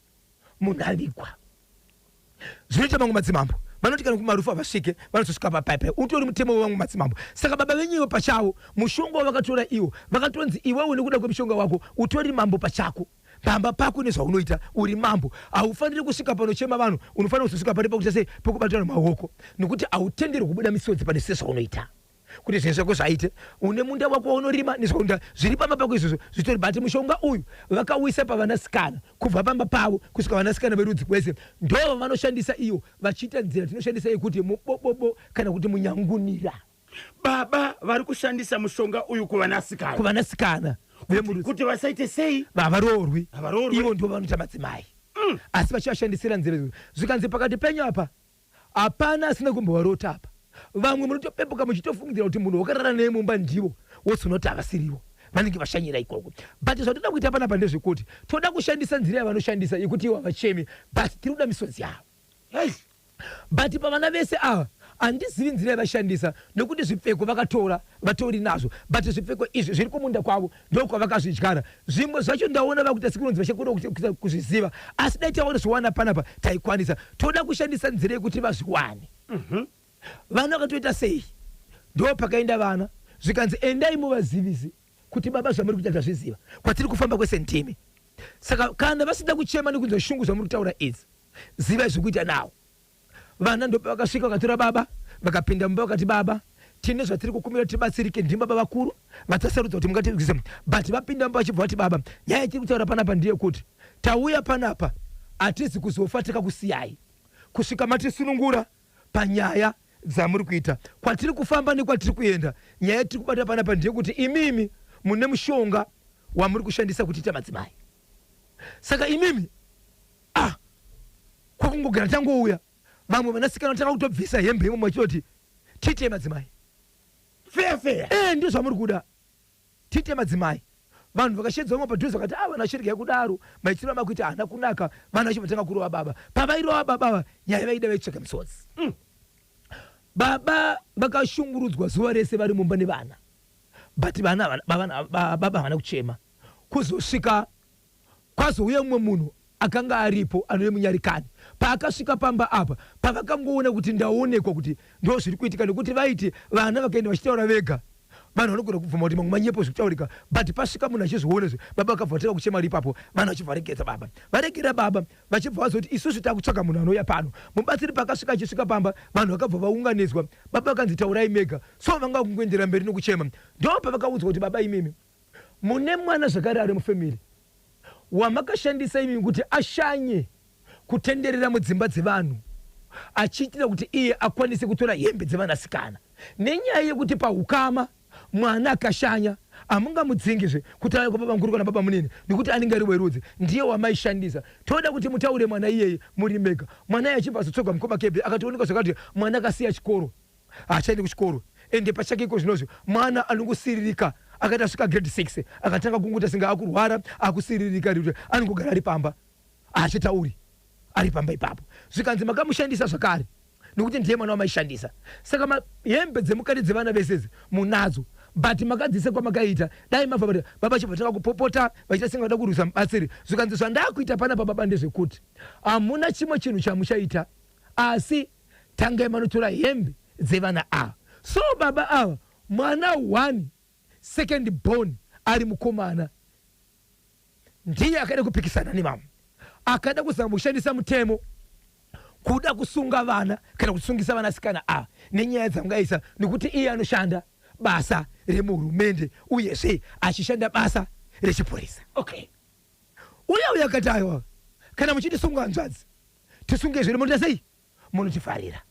munhu avigwa zvinoita mamwe madzimambo vanoti kana kumarufu havasvike vanozosvika papaipai utori mutemo wevamwe madzimambo saka baba venyu ivo pachavo mushonga wavakatora ivo vakatonzi iwewe nekuda kwemushonga wako utori mambo pachako pamba pako nezvaunoita uri mambo haufaniri kusvika panochema vanhu unofanira kuzosvika pari pakuita sei pokubatana maoko nekuti hautenderwi kubuda misodzi pane sezvaunoita kuti zvinhu zvako zvaite une munda wako waunorima nezvaunda zviri pamba pako izvozvo zvitori bati mushonga uyu vakauisa pavanasikana kubva pamba pavo kusvika vanasikana verudzi kwese ndo vanoshandisa iyo vachiita nzira tinoshandisa yekuti mubobobo kana kuti munyangunira baba vari kushandisa mushonga uyu kuvanasikana kuti vasaite sei havaroorwi ivo ndo vanoita madzimai asi vachivashandisira nzira izvo zvikanzi pakati penyu apa hapana asina kumbovarota apa vamwe munotopepuka muchitofungidzira kuti munhu wakarara naye mumba ndivo wotsunoti havasirivo vanenge vashanyira ikoko but zvatoda kuita panapa ndezvekuti toda kushandisa nzira yavanoshandisa yekuti ivo havachemi but tiri kuda misodzi yavo but pavana vese ava handizivi nzira yavashandisa nekuti zvipfeko vakatora vatori nazvo but zvipfeko izvi zviri kumunda kwavo ndokwavakazvidyara zvimwe zvacho ndaona vakuita sekunonzi vachakona kuzviziva asi dai taona zviwana panapa taikwanisa toda kushandisa nzira yekuti vazviwane vana vakatoita sei ndo pakaenda vana zvikanzi endai muvazivisi kuti baba zvamuri kuita zvazviziva kwatiri kufamba kwesentime saka kana vasida kuchema nekunzwa shungu zvamuri kutaura idzi zivai zvekuita nawo vana ndo vakasvika vakatora baba vakapinda mumba vakati baba tine zvatiri kukumbira tibatsirike ndimi baba vakuru vatasarudza kuti mungatigise but vapinda mumba vachibva vati baba nyaya yatiri kutaura panapa ndiye kuti tauya panapa hatizi kuzofa takakusiyai kusvika matisunungura panyaya dzamuri kuita kwatiri kufamba nekwatiri kuenda nyaya tiri kubata panapa ndiye kuti imimi mune mushonga wamuri kushandisa kutiita madzimai saka imimi kwakungogara tangouya vamwe vanasikana tanga kutobvisa hembe imwe machitoti tiite madzimai feya ndio zvamuri kuda tiite madzimai vanhu vakashedza vamwe padhuze vakati vanashirika kudaro maitiro amakuita hana kunaka vana vacho vatanga kurova baba pavairova baba nyaya vaida vaitsvaka misodzi baba vakashungurudzwa zuva rese vari mumba nevana but baba havana kuchema kuzosvika kwazouya mumwe munhu akanga aripo anole munyarikani paakasvika pamba apa pavakangoona kuti ndaonekwa kuti ndo zviri kuitika nekuti vaiti vana vakaenda vachitaura vega vanhu vanogona kubvuma kuti mamwe manyepo zviri kutaurika but pasvika munhu achizviona baba akabva vatanga kuchema ripapo vanhu vachivharegedza baba varegera baba vachibva vazoti isusu takutsvaka munhu anouya pano mubatsiri pakasvika achisvika pamba vanhu vakabva vaunganidzwa baba vakanzi taurai mega so vanga kungoendera mberi nokuchema ndo pavakaudzwa kuti baba imimi mune mwana zvakare ari mufamily wamakashandisa imimi kuti ashanye kutenderera mudzimba dzevanhu achiitira kuti iye akwanise kutora hembe dzevanasikana nenyaya yekuti paukama mwana akashanya amungamudzingizve kuti ave kwa baba mukuru kana baba munini nekuti anenge ari werudzi ndiye wamaishandisa toda kuti mutaure mwana iyeye muri mega mwana iye achibva azotsvagwa mukoma kebhe akatooneka zvakati mwana akasiya chikoro haachaendi kuchikoro ende pachake iko zvinozvo mwana anongosiririka akati asvika grade 6 akatanga kunguta singa akurwara akusiririka kuti anongogara ari pamba haachitauri ari pamba ipapo zvikanzi makamushandisa zvakare nokuti ndiye mwana wamaishandisa saka hembe dzemukati dzevana vesezi munadzo but makadzise kwamakaita dai mabva baba chibva tanga kupopota vachita singa vada kurwisa mubatsiri zvikanzi zvandakuita pana pababa ndezvekuti hamuna chimwe chinhu chamuchaita asi tangai manotora hembe dzevana ava so baba ava mwana 1 second born ari mukomana ndiye akada kupikisana nemama akada kuzama kushandisa mutemo kuda kusunga vana kana kusungisa vanasikana ava nenyaya dzangaisa nekuti iye anoshanda basa remuhurumende uyezve achishanda basa rechipurisa okay uya akati aiwa kana muchitisunga hanzvadzi tisunge zviri munota sei munotifarira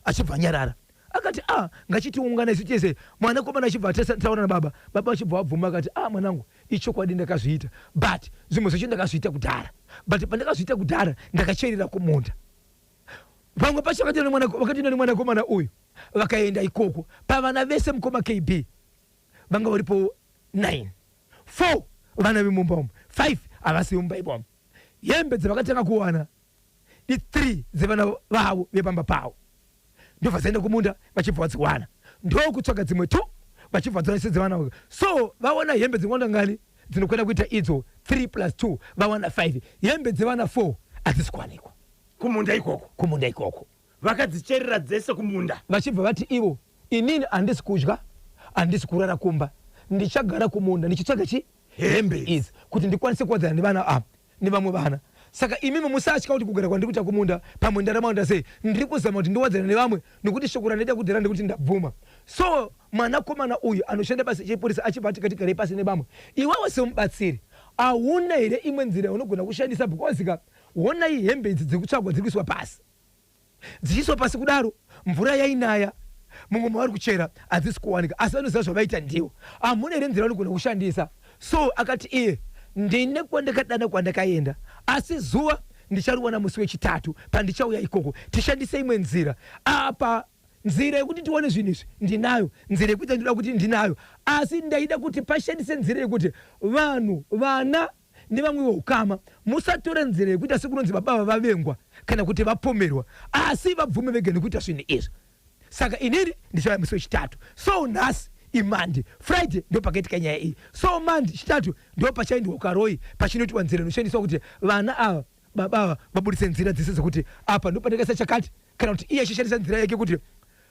achibva nyarara akati ngachitiungana isu chese mwana komana achibva taura nababa baba achibva abvuma akati mwanangu ichokwadi ndakazviita but zvimwe zvacho ndakazviita kudhara but pandakazviita kudhara ndakacherera kumunda pamwe pacho vakati mwana komana uyu vakaenda ikoko pavana vese mukoma KB vanga varipo 9 4 vana vemumba umu 5 havasi mumba ipamu hembe dzavakatanga kuwana i3 dzevana vavo vepamba pavo ndobva dzaenda kumunda vachibva vadziwana ndokutsvaga dzimwe 2 vachibva dzonese dzevana so vaona hembe dzingwanda ngani dzinokwenda kuita idzo 3+2 vawana 5 hembe dzevana 4 hadzisi kuwanikwa kumunda ikoko vakadzicherera dzese kumunda vachibva vati ivo inini handisi kudya handisi kurara kumba ndichagara kumunda ndichitsvaga hembe idzi kuti ndikwanise kuwadzana nevana ava nevamwe vana saka imimi musatya kuti kugara kwandiri kuita kumunda pamwe ndarama ndasei ndiri kuzama kuti ndiwadzana nevamwe nekuti shoko randaita kudhara ndekuti ndabvuma so mwanakomana uyu anoshanda basa chepurisa achibva ati katigarei pasi nevamwe iwewe semubatsiri hauna here imwe nzira unogona kushandisa because wona iyi hembe idzi dzikutsvagwa dziri kuiswa pasi dzichiiswa pasi kudaro mvura yainaya mumwe mavari kuchera hadzisi kuwanika asi vanoziva zvavaita ndiwo hamuna here nzira unogona kushandisa so akati iye ndine kwandakadana kwandakaenda asi zuva ndichariwana musi wechitatu pandichauya ikoko tishandise imwe nzira apa nzira yekuti tione zvinhu izvi ndinayo nzira yekuita ndoda kuti ndinayo asi ndaida kuti pashandise nzira yekuti vanhu vana nevamwe veukama musatore nzira yekuita sekunonzi baba vavengwa kana kuti vapomerwa asi vabvume vega nekuita zvinhu izvi saka inini ndichauya musi wechitatu so nhasi imandi Friday ndo pakaitika nyaya iyi so mandi chitatu ndo pachaendiwa ukaroi pachinoitwa nzira inoshandiswa kuti vana ava baba ava vabudise nzira dzese dzekuti apa ndo pandakaisa chakati kana kuti iye achishandisa nzira yake kuti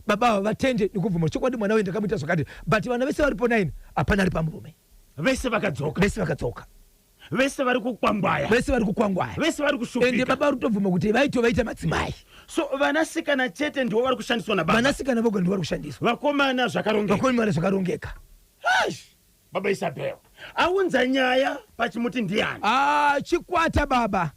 baba ava vatende nekubvuma chokwadi mwana uyu ndakamuita zvakati but vana vese varipo 9 hapana ari pamurume vese vakadzoka vese vari kukwangwaya vese vari kushupika ende baba vari kutobvuma kuti vaita madzimai so vanasikana chete ndivo vari kushandiswa nababa vanasikana voga ndivo vari kushandiswa vakomana zvakarongeka baba Isabel aunza nyaya pachimuti ndiani chikwata baba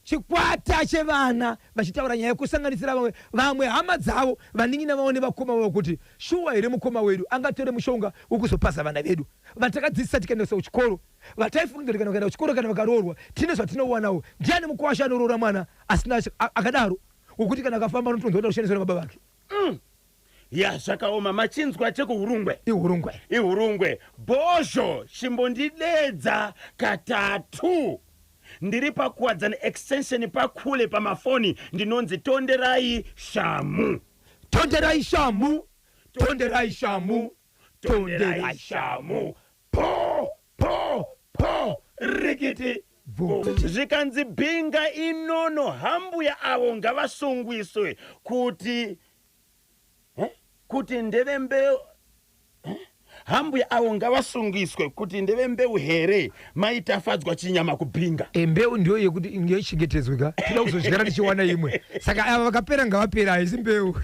chikwata chevana vachitaura nyaya yekusanganisira vamwe hama dzavo vaningina vaone vakoma vavo kuti shuwa here mukoma wedu angatore mushonga wekuzopasa vana vedu vatakadzidzisa tikaendesa kuchikoro vataifungira kana kuenda kuchikoro kana vakaroorwa tine zvatinowanawo ndiani mukwasha anoroora mwana asina akadaro wokuti kana akafamba anotonza kuda kushandiswa nababa vake zvakaoma machinzwa chekuhurungwe ihurungwe bhozho chimbondidedza katatu ndiri pakuwadzana extension pakule pamafoni ndinonzi tonderai shamu po rikiti zvikanzi bhinga inono hambuya avo ngavasungwiswe kuti ndeve mbeu hambuya avo ngavasungiswe kuti ndeve mbeu here maitafadzwa chinyama kubhinga. Mbeu ndiyo yekuti ngechengetedzweka tida kuzodyara tichiwana imwe saka ava vakapera ngavapera haisi mbeu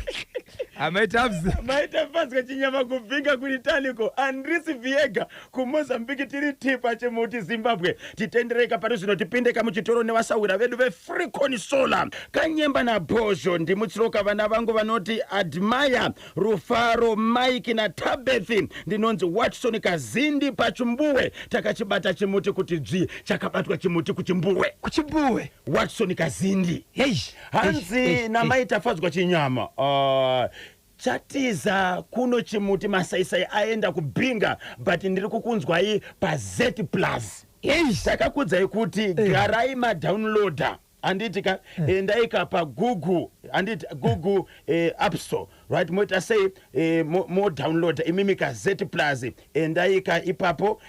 maitafadzwa chinyama kubhinga kuri taniko Andrisi Viega kuMozambique tiri tipa chemuti Zimbabwe titendereka pari zvino tipindeka muchitoro nevasawira vedu veFreecon Solar Kanyemba naBhozho ndimutsiroka vana vangu vanoti Admire Rufaro Mike naTabethi ndinonzi Watson Kazindi pachimbuwe takachibata chimuti kuti dzvi chakabatwa chimuti kuchimbuwe Watson Kazindi hanzi namaitafadzwa chinyama chatiza kuno chimuti masaisai aenda kubhinga but ndiri kukunzwai paZ Plus takakudzai kuti garai madownloader anditi ka endaika pa Google anditi Google App Store right moita say mo download imimika Z Plus endaika ipapo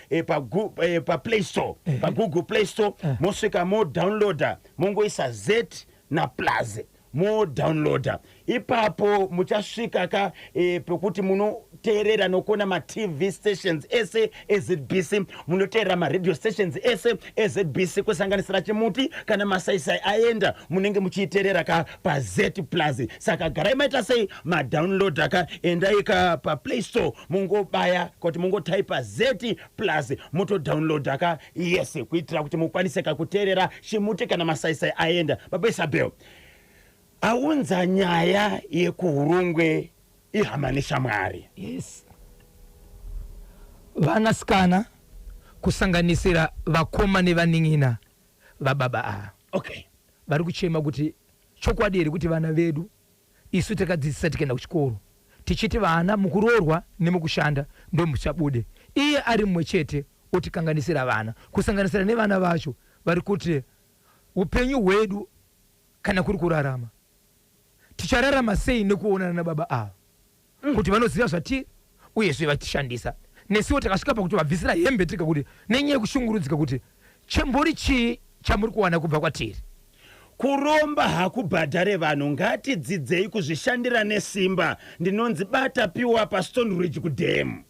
pa Play Store pa Google Play Store mosvika mo downloader mongoisa Z na Plus mo downloader ipapo muchasvika ka pekuti munoteerera nokona ma TV stations ese SABC munoteerera ma radio stations ese SABC kusanganisira chimuti kana masaisai aenda munenge muchiiteerera ka pa Z Plus saka garai maita sei ma download ka endaika pa Play Store mungobaya kuti mungotype Z Plus moto download ka yes kuitira kuti mukwanise ka kuteerera chimuti kana masaisai aenda baba Isabel aunza nyaya yekuhurungwe ihamanisha Mwari. Yes. Vanasikana kusanganisira vakoma nevaning'ina vababa ava. Okay. Vari kuchema kuti chokwadi here kuti vana vedu isu takadzidzisa tikaenda kuchikoro tichiti vana mukuroorwa nemukushanda ndo muchabude. Iye ari mumwe chete otikanganisira vana kusanganisira nevana vacho vari kuti upenyu hwedu kana kuri kurarama tichararama sei nekuonana nababa ava kuti vanoziva zvatiri uyezve vatishandisa nesiwo takasvika pakuti vabvisira hembe tika kuti nenyaya yekushungurudzika kuti chembori chii chamuri kuwana kubva kwatiri. Kuromba hakubhadhare vanhu ngatidzidzei kuzvishandira nesimba ndinonzi bata piwa pa Stone Ridge kudhem.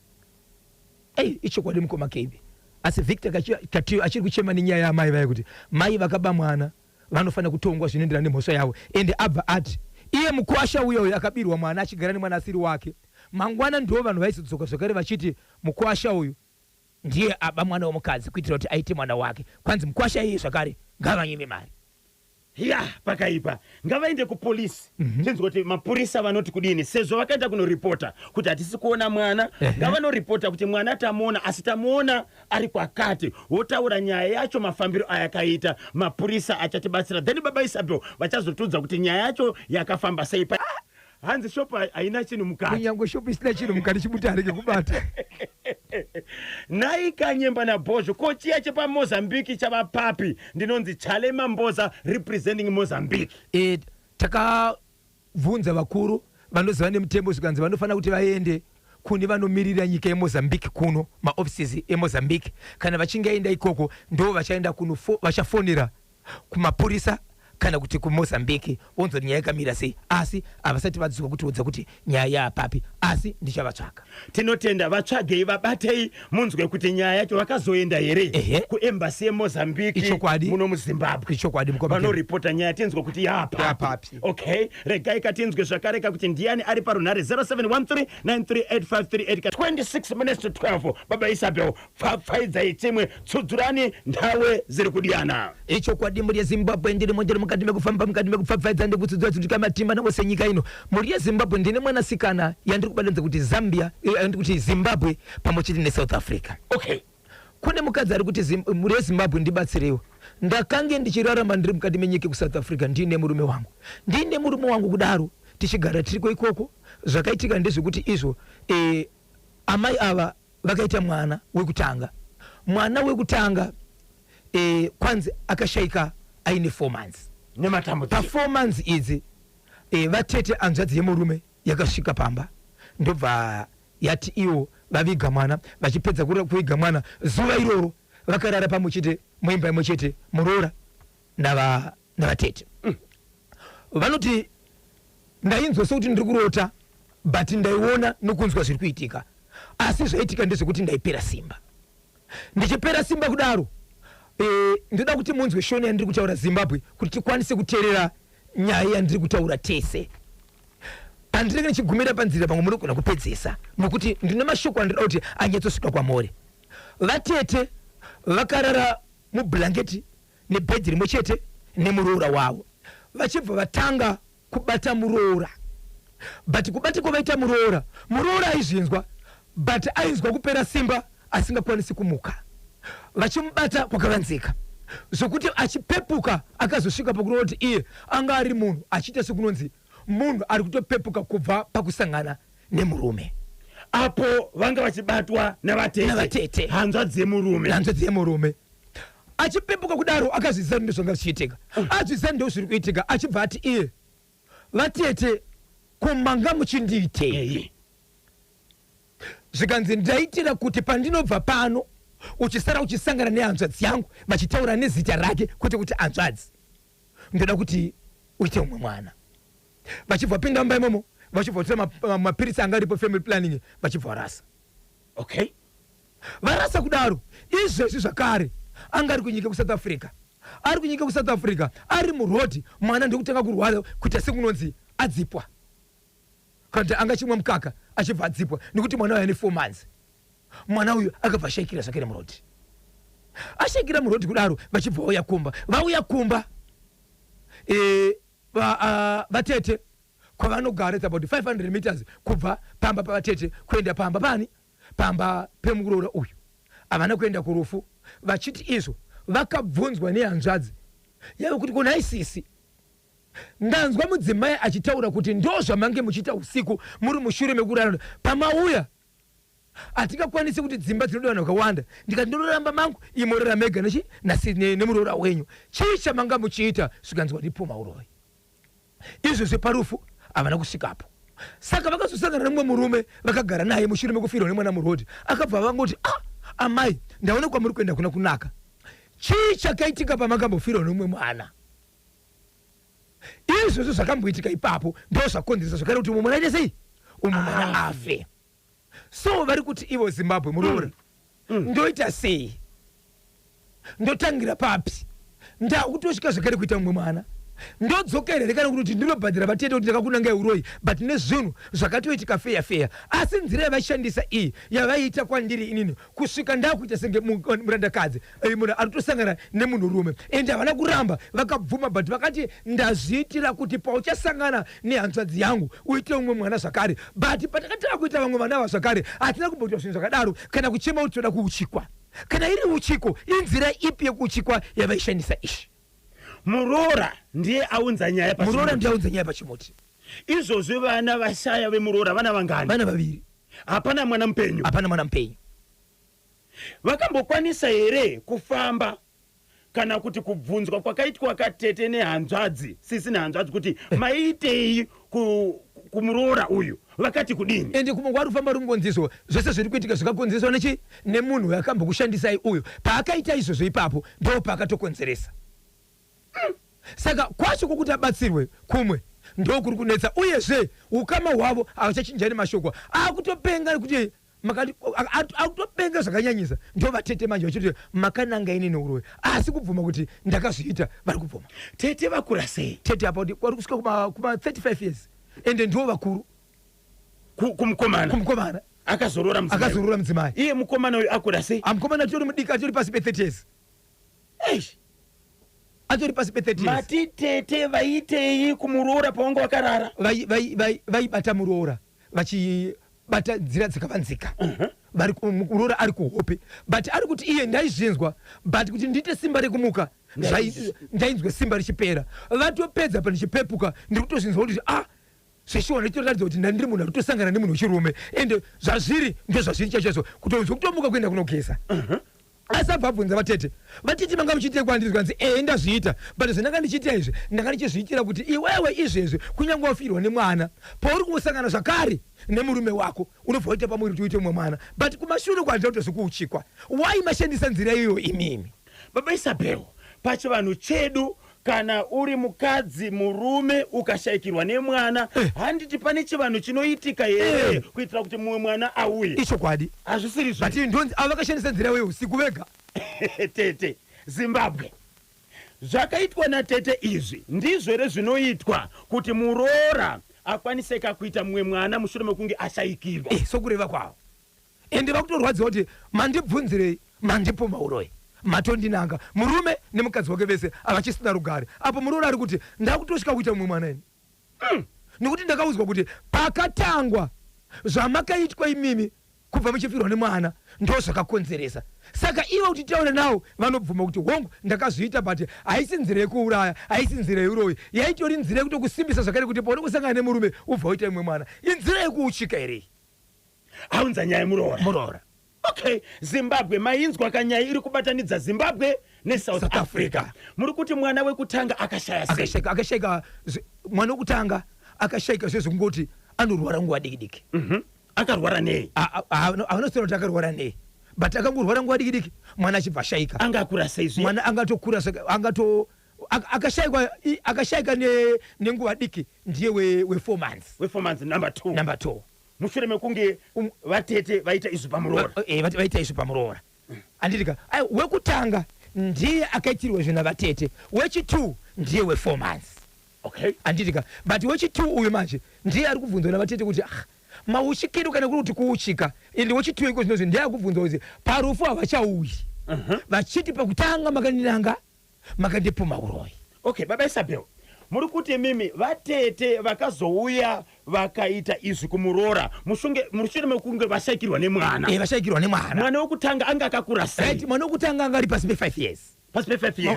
Ichokwadi mukoma Kebe asi Victor Katiyo achiri kuchema nenyaya yamai vaye kuti mai vakaba mwana vanofana kutongwa zvinoenderana nemhosva yavo ende abva ati iye mukwasha uyo akabirwa mwana achigara nemwana asiri wake mangwana ndo vanhu vaizodzoka zvakare vachiti mukwasha uyu ndiye aba mwana womukadzi kuitira kuti aite mwana wake kwanzi mukwasha iye zvakare ngavanyime mari. Pakaipa ngavaende kupolisi tinzi kuti mapurisa vanoti kudini sezvo vakaenda kunoripota kuti hatisi kuona mwana ngavanoripota kuti mwana tamuona asi tamuona ari kwakati wotaura nyaya yacho mafambiro ayakaita mapurisa achatibatsira then baba Isabel vachazotudza kuti nyaya yacho yakafamba sei hanzi shopu haina chinhu mukati kunyange shopu isina chinhu mukati chibuti hareke kubata. Nai Kanyemba naBhozho kochiya chepa Mozambique chavapapi ndinonzi Chalema Mboza representing Mozambique. Takabvunza vakuru vanoziva nemutembo zvikanzi vanofana kuti vaende kune vanomirira nyika yeMozambique kuno maoffices eMozambique kana vachinge enda ikoko ndo vachaenda kuno vachafonera kumapurisa kana kuti kuMozambique onzo nyaya yakamira sei asi avasati vadzoka kutiudza kuti nyaya yapapi asi ndichavatsvaka. Tinotenda vatsvagei vabatei munzwe kuti nyaya yacho vakazoenda here kuembassy yeMozambique muno muZimbabwe ichokwadi mukoma vanoripota nyaya tinzwe kuti yapapi. Okay regai katinzwe zvakareka kuti ndiani ari parunhare 0713938538 26 minutes to 12 baba Isabel pfaidzai timwe tsudzurani ndawe ziri kudiana ichokwadi muri yeZimbabwe ndiri mondiri mukati mekufamba mukati mekupfapfaidza ndikutsudzura kuti matimba nangose nyika ino muri yeZimbabwe ndine mwanasikana yandiri kubatanidza kuti Zambia kuti Zimbabwe pamwe chete neSouth Africa. Okay kune mukadzi ari kuti muri yeZimbabwe ndibatsirewo ndakange ndichirarama ndiri mukati menyika kuSouth Africa ndine murume wangu kudaro tichigara tiriko ikoko zvakaitika ndezvekuti izvo amai ava vakaita mwana wekutanga kwanzi akashaika aine 4 months nematambudziko pa 4 months idzi vatete anzvadzi yemurume yakasvika pamba ndobva yati iwo vaviga mwana vachipedza kuviga mwana zuva iroro vakarara pamwe chete muimba imwe chete Muroora navatete. Vanoti ndainzwa sekuti ndiri kurota but ndaiona nokunzwa zviri kuitika, asi zvaitika ndezvekuti ndaipera simba. Ndichipera simba kudaro ndoda kuti munzwe shoni yandiri kutaura Zimbabwe kuti tikwanise kuteerera nyaya yandiri kutaura tese. Pandinenge ndichigumira panzira pamwe munogona kupedzesa nokuti ndine mashoko andinoda kuti anyatsosvika kwamuri. Vatete vakarara mublanketi nebhedhi rimwe chete nemuroora wavo, vachibva vatanga kubata muroora. But kubata kwavaita muroora aizvinzwa, but ainzwa kupera simba asingakwanisi kumuka. Vachimubata kwakavanzika zvokuti achipepuka akazosvika pakuroora kuti iye anga ari munhu achiita sekunonzi munhu ari kutopepuka kubva pakusangana nemurume. Apo vanga vachibatwa navatete hanzva dzemurume. Achipepuka kudaro akazviziva ndezvanga zvichiitika. Azviziva ndo zviri kuitika, achibva ati iye vatete kumanga muchindiitei. Zvikanzi ndaitira kuti pandinobva pano uchisara uchisangana nehanzvadzi yangu vachitaura nezita rake kwete kuti hanzvadzi, ndoda kuti uite umwe mwana. Vachibva pinda mumba imomo vachibva kutora mapirisi anga aripo family planning vachibva varasa. Okay, varasa kudaro. Izvezvi zvakare anga ari kunyika kuSouth Africa, ari murodhi mwana ndokutanga kurwara kuita sekunonzi adzipwa kana kuti anga chimwe mukaka achibva adzipwa nekuti mwana uyu ane 4 months. Mwana uyu akabva ashayikira zvakare murodhi. Ashayikira murodhi kudaro vachibva vauya kumba vatete kwavanogara it's about 500 meters kubva pamba pavatete kuenda pamba pemuroora uyu. Havana kuenda kurufu. Vachiti izvo vakabvunzwa nehanzvadzi yavo kuti kuna isisi ndanzwa mudzimai achitaura kuti ndo zvamange muchiita usiku muri mushure mekurara pamauya hatingakwanisi kuti dzimba dzinoda vanhu vakawanda ndikati ndororamba mangu imorora mega nemuroora wenyu. Chii chamanga muchiita? Zvikanzwa ndipo mauroi izvo zveparufu havana kusvikapo. Saka vakazosangana nemumwe murume vakagara naye mushure mekufirwa nemwana murodhi. Akabva vangoti amai ndaona kwamuri kuenda kuna kunaka. Chii chakaitika pamakambofirwa nemumwe mwana? Izvozvo zvakamboitika ipapo ndo zvakonzeresa zvakare kuti umwe mwana aite sei? Umwe mwana afe. So vari kuti ivo Zimbabwe Muroora ndoita sei? Ndotangira papi? Ndakutosvika zvakare kuita mumwe mwana? Ndodzokera rekana kuti ndinobhadhira vatete kuti ndakakunangai uroi but nezvinhu zvakatoitika feya. Asi nzira yavaishandisa iyi yavaiita kwandiri inini kusvika ndakuita senge murandakadzi munhu arikutosangana nemunhurume ende havana kuramba vakabvuma but vakati ndazviitira kuti pauchasangana nehanzvadzi yangu uite umwe mwana zvakare. But patakataka kuita vamwe vana zvakare hatina kumboita zvinhu zvakadaro kana kuchema kuti toda kuuchikwa. Kana iri uchiko inzira ipi yekuuchikwa yavaishandisa ishi? Muroora ndiye aunza nyaya pachimuti. Izvozvi vana vashaya vemuroora vana vangani? Vana 2. Hapana mwana mupenyu. Vakambokwanisa here kufamba kana kuti kubvunzwa kwakaitwa katete nehanzvadzi sisi nehanzvadzi kuti maitei kumuroora uyu? Vakati kudini? Ende kumwe kwari kufamba rungonziso zvese zviri kuitika zvakakonzeresa nechi nemunhu yakambokushandisai uyu. Paakaita izvozvo ipapo ndo paakatokonzeresa. Saka kwacho kwokuti abatsirwe kumwe ndo kuri kunetsa uyezve ukama hwavo havachachinjani mashoko akutopenga kuti akutopenga zvakanyanyisa. Ndo vatete manje vachiti makananga inini uroi asi kubvuma kuti ndakazviita vari kubvuma. Tete vakura sei? Tete apa vari kusvika kuma 35 years ende ndo vakuru kumukomana akazorora mudzimai. Iye mukomana uyu akura sei? Mukomana tori mudiki atori pasi pe 30 years. Atori pasi pe 30 years. Mati tete vaitei kumuroora pawanga wakarara? Vaibata muroora vachibata nzira dzakavanzika. Muroora ari kuhope but ari kuti iye ndaizvinzwa but kuti ndiite simba rekumuka ndainzwe simba richipera. Vatopedza panichipepuka ndiri kutozvinzwa kuti zveshuwa nditoratidza kuti ndandiri munhu ari kutosangana nemunhu wechirume ende zvazviri ndo zvazviri chaizvo kutonzwa kutomuka kuenda kunogeza. asabvabvunza vatete vanga muchiite kwandiri kanzi ndazviita but zvenanga ndichiita izvi ndanga ndichizviitira kuti iwewe izvezvi kunyange wafirwa nemwana pauri kumusangana zvakare nemurume wako unobva uita pamwiri kuti uite mumwe mwana but kumashure kwandira kuti zvikuuchikwa wai mashandisa nzira iyoyo imimi baba Isabel pachivanhu chedu kana uri mukadzi murume ukashayikirwa nemwana handiti pane chivanhu chinoitika here kuitira kuti mumwe mwana auye ichokwadi hazvisiri but ndonzi ava vakashandisa nzira iyoyo usiku vega tete Zimbabwe zvakaitwa natete izvi ndizvo here zvinoitwa kuti muroora akwaniseka kuita mumwe mwana mushure mekunge ashayikirwa sokureva kwavo ende vakutorwadziwa kuti mandibvunzirei mandipoma uroi matondinanga murume nemukadzi wake vese avachisina rugare apo muroora ari kuti ndakutosvika kuita mumwe mwana ini nekuti ndakaudzwa kuti pakatangwa zvamakaitwa imimi kubva muchifirwa nemwana ndo zvakakonzeresa saka ivo kuti taura navo vanobvuma kuti hongu ndakazviita but haisi nzira yekuuraya haisi nzira yeuroyi yaitori nzira yekutokusimbisa zvakare kuti pauri kusangana nemurume ubva uita imwe mwana inzira yekuuchika herei aunza nyaya muroora okay Zimbabwe mainzwa kanyaya iri kubatanidza Zimbabwe neSouth Africa muri kuti mwana wekutanga akashaya sei akashayika mwana wekutanga akashayika zvezvekungoti anorwara nguva diki akarwara nei anotsera kuti akarwara nei but akangorwara nguva diki mwana achibva ashayika angakura sei mwana angatokura akashayika nenguva diki ndiye we4 months number 2 mushure mekunge vatete vaita izvi pamuroora anditika wekutanga ndiye akaitirwa zvina vatete wechi2 ndiye we4 months okay anditika but wechi2 uyu manje ndiye ari kubvunzwa navatete kuti mauchikiro kana kuri kuti kuuchika ende wechi2 iko zvinozvi ndiye akubvunzwa kuti parufu havachauyi vachiti pakutanga makandiranga makandipoma uroi okay baba Isabel muri kuti mimi vatete vakazouya vakaita izvi kumuroora mushure mekunge vashayikirwa nemwana vashayikirwa nemwana mwana wekutanga anga akakura sei right mwana wekutanga anga ari pasi pe5 years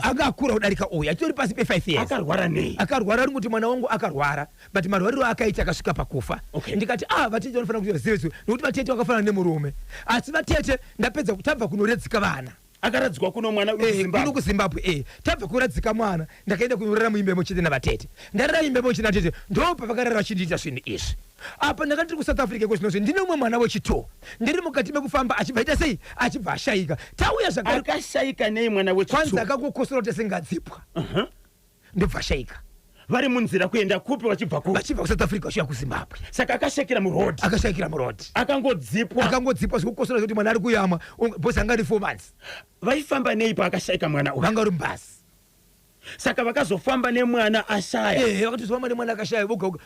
anga akura kudarika uyu achitori pasi pe5 years akarwara nei akarwara ari kuti mwana wangu akarwara but marwariro akaita akasvika pakufa ndikati vatete vanofanira kuti vazive izvi nekuti vatete vakafanana nemurume asi vatete ndapedza tabva kunoredzika vana akaradzikwa kuno mwana kuno kuZimbabwe tabva kuradzika mwana ndakaenda kunorara muimbemo chete navatete ndarara imbemo chete natete ndopa vakarara vachindiita zvinhu izvi apa ndakati kuSouth Africa iko zvinozvi ndine umwe mwana wechito ndiri mukati mekufamba achibva ita sei achibva ashayika tauya zvakare akashayika nei mwana wechito kwanza akangokosora kuti asingadzipwa ndobva ashayika vari munzira kuenda kupi vachibva kuSouth Africa vachiuya kuZimbabwe saka akashayikira murodhi akangodzipwa zvekukosora kuti mwana ari kuyama bhosi anga ari 4 months vaifamba nei paakashayika mwana uyu vanga uri mbasi saka vakazofamba nemwana ashaya vakatozofamba nemwana akashaya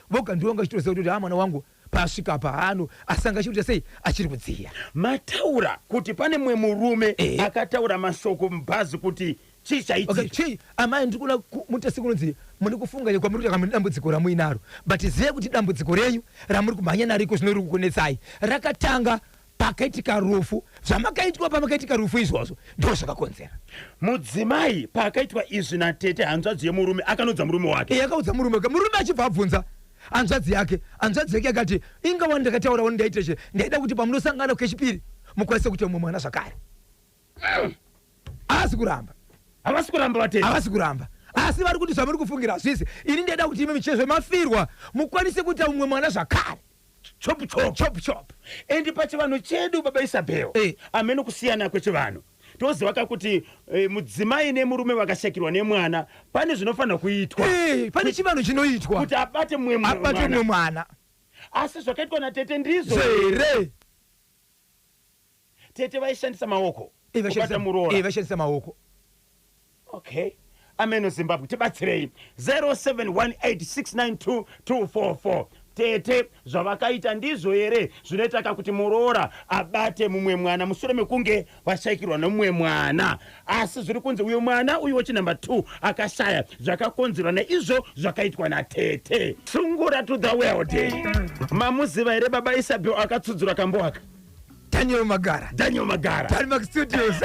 voga ndiwo angachitoziva kuti mwana wangu paasvika pahano asanga achikuita sei achiri kudziya mataura kuti pane mumwe murume akataura mashoko mubhazi kuti chii chaitika amai ndikuna muita sikunonzi muri kufunga kwamuri kuti kamuri dambudziko ramuinaro but zive kuti dambudziko renyu ramuri kumhanya nariko zvinori kukunetsai rakatanga pakaitika rufu zvamakaitwa pamakaitika rufu izvozvo ndo zvakakonzera mudzimai paakaitwa izvi natete hanzvadzi yemurume akanodza murume wake akaudza murume achibva abvunza hanzvadzi yake akati inga wani ndakataurawo ndaiteche ndaida kuti pamunosangana kechipiri mukwanise kuti mumwe mwana zvakare havasi kuramba vatete asi vari kuti zvamuri kufungira hazvisi ini ndaida kuti ime michezvo mafirwa mukwanise kuita mumwe mwana zvakare chop endi pachivanhu chedu baba Isabel amene kusiyana kwechivanhu toziva kuti mudzimai nemurume vakashayikirwa nemwana pane zvinofanira kuitwa pane chivanhu chinoitwa kuti abate mumwe mwana asi zvakaitwa natete ndizvo here tete vaishandisa maoko kubata muroora vaishandisa maoko okay ameno Zimbabwe tibatsirei 0718692244 tete zvavakaita ndizvo here zvinoita kuti muroora abate mumwe mwana mushure mekunge vashayikirwa nemumwe mwana asi zviri kunzi uyo mwana uyu wechinamba 2 akashaya zvakakonzerwa naizvo zvakaitwa natete tsungura to the world mamuziva here baba Isabel akatsudzura kambo aka Daniel Magara Mac Studios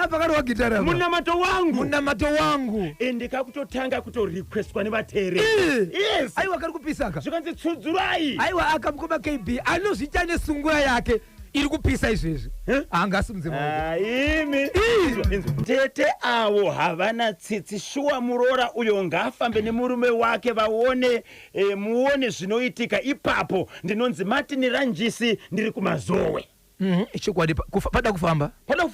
pakarwa gitara munamato wangu ndikakutotanga kutorequestwa nevateereri aiwa kari kupisaka zvikanzi tsudzurai aiwa akamukoma KB anozviita nesungura yake iri kupisa izvezvi haangasimudze maoko. imi tete avo havana tsitsi. Shuwa muroora uyo ngaafambe nemurume wake vaone muone zvinoitika ipapo. Ndinonzi Martin Ranjisi, ndiri kumazowe. Chokwadi pada kufamba pada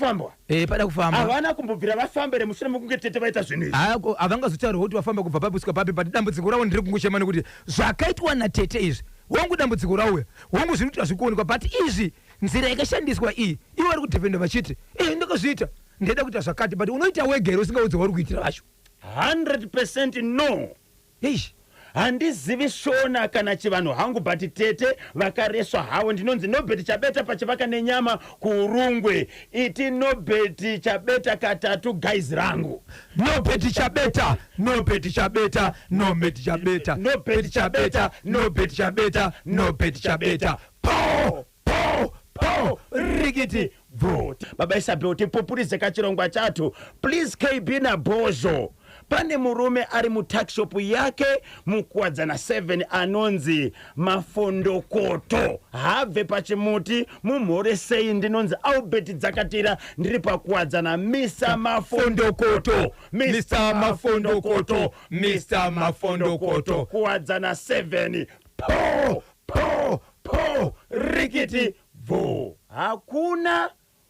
kufamba havana kumbobvira vafambere mushure mekunge tete vaita zvinhu izvi. havangazotaura kuti vafamba kubva papi kusvika papi, but dambudziko ravo ndiri kungochema nekuti zvakaitwa natete izvi wangu dambudziko rauya wangu zvinoita zvikuonekwa, but izvi nzira yakashandiswa iyi ivo vari kudhefenda vachiti ndakazviita ndeda kuita zvakati, but unoita wegere usingaudze vari kuitira vacho. 100% no. Handizivi shona kana chivanhu hangu, but tete vakareswa havo. Ndinonzi Nobeti Chabeta pachivaka nenyama kuurungwe. Iti Nobeti Chabeta katatu guys rangu. Nobeti Chabeta, Nobeti Chabeta, Nobeti Chabeta, Nobeti Chabeta, Nobeti Chabeta, Nobeti Chabeta. Po po po rigiti vote. Baba Isabel popurize kachirongwa chato. Please KB na Bozo. Pane murume ari mutakshop yake mukuwadzana 7 anonzi Mafondokoto. Habve pachimuti mumhore sei. Ndinonzi Albert Dzakatira, ndiri pakuwadzana Mr. Mafondokoto, Mr. Mafondokoto, Mr. Mafondokoto. Kuwadzana 7 po po po rikiti vo. Hakuna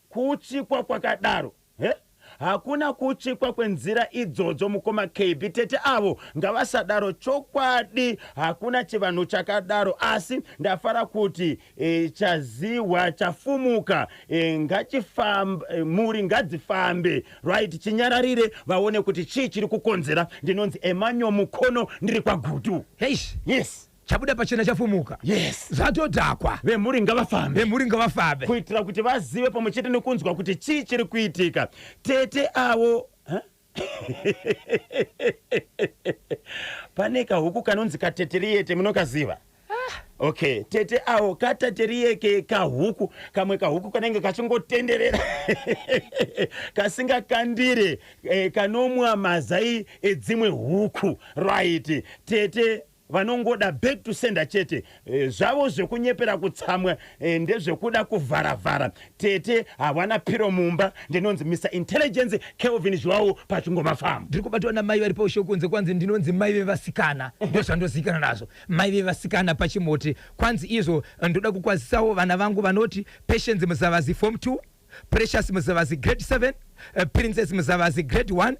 kuchikwa kwakadaro. Hakuna kuchikwa kwenzira idzodzo mukoma KB. Tete avo ngavasadaro chokwadi. Hakuna chivanhu chakadaro, asi ndafara kuti chaziwa chafumuka ngachifambe muri ngadzifambe right chinyararire vaone kuti chii chiri kukonzera. Ndinonzi Emmanuel Mukono, ndiri kwagutu. Yes. Chabuda pachena chafumuka. Yes. Zvatodhakwa. Vemhuri ngavafambe kuitira kuti vazive pamwe chete nekunzwa kuti chii chiri kuitika. Tete avo pane kahuku kanonzi kateteriyete, munokaziva? Okay, tete avo katateriyeke kahuku, kamwe kahuku kanenge kachingotenderera kasingakandire kanomwa mazai edzimwe huku right. Tete vanongoda back to sender chete. Zvavo zvekunyepera kutsamwa ndezvekuda kuvharavhara. Tete havana piro mumba. Ndinonzi Mr. Intelligence Kelvin Joao pachingomafamba. Ndiri kubatwa namai vari paushoku kunze kwanzi ndinonzi mai vevasikana. Ndo zvandozikana nazvo, mai vevasikana pachimoti. Kwanzi izvo ndoda kukwazisawo vana vangu vanoti Patience Muzavazi form 2, Precious Muzavazi grade 7, Princess Muzavazi grade 1,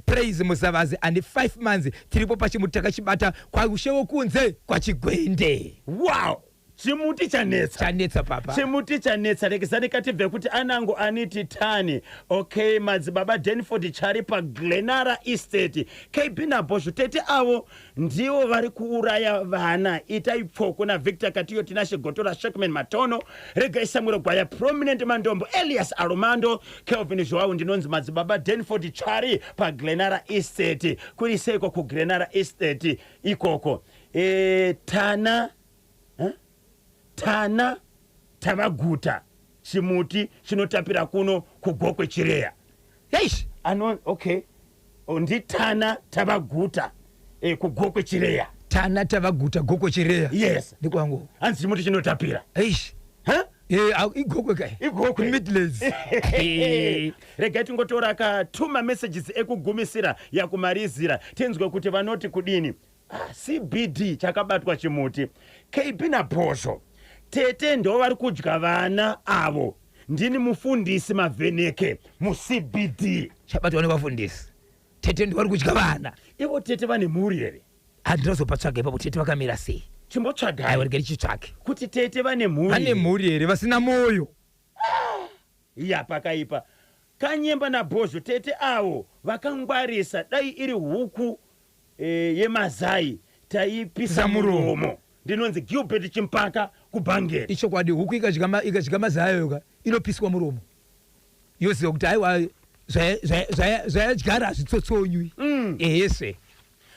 Praise Muzavazi and 5 months. Tiripo pachimuti takachibata kwa ushewo kunze kwa Chigwende. Wow! Chimuti chanetsa papa. Chimuti chanetsa rekizani katibve kuti anango aniti tani. Okay, madzibaba Denford chari pa Glenara Estate. KB na Bosho. Tete avo ndiwo vari kuuraya vana. Itai Pfoko na Victor Katiyo Tinashe Gotora Shekman Matono. Regai Samuel Gwaya Prominent Mandombo Elias Armando. Kelvin Joao ndinonzi madzibaba Denford chari pa Glenara Estate. Kuri seko ku Glenara Estate ikoko. Tana Tavaguta, chimuti chinotapira kuno kugokwe Chireya. Yes, okay. Ndi Tana Tavaguta kugokwe Chireya. Tana Tavaguta gokwe Chireya. Yes. Ndikwangu. Anzi chimuti chinotapira. Yes. Igokwe kai. Igokwe Midlands. Regai tingotora katuma messages ekugumisira yakumarizira. Tenzwe kuti vanoti kudini. CBD chakabatwa chimuti. KB na Bosho. Tete ndo vari kudya vana avo. Ndini mufundisi Mavheneke mu CBD. Chabatwa nevafundisi. Tete ndo vari kudya vana. Ivo tete vane mhuri here? Handinozopatsvaga ipapo tete vakamira sei. Chimbotsvagai. Aiwa regai chitsvake. Kuti tete vane mhuri. Vane mhuri here vasina moyo. Ya pakaipa. Kanyemba na Bozho tete avo vakangwarisa dai iri huku yemazai taipisa muromo. Ndinonzi Gilbert Chimpaka kubangeri. Icho kwadi huku ikadya mazai yoga inopiswa muromo. Yoziva kuti aiwa zvayadyara hazvitsotsonywi. Yese.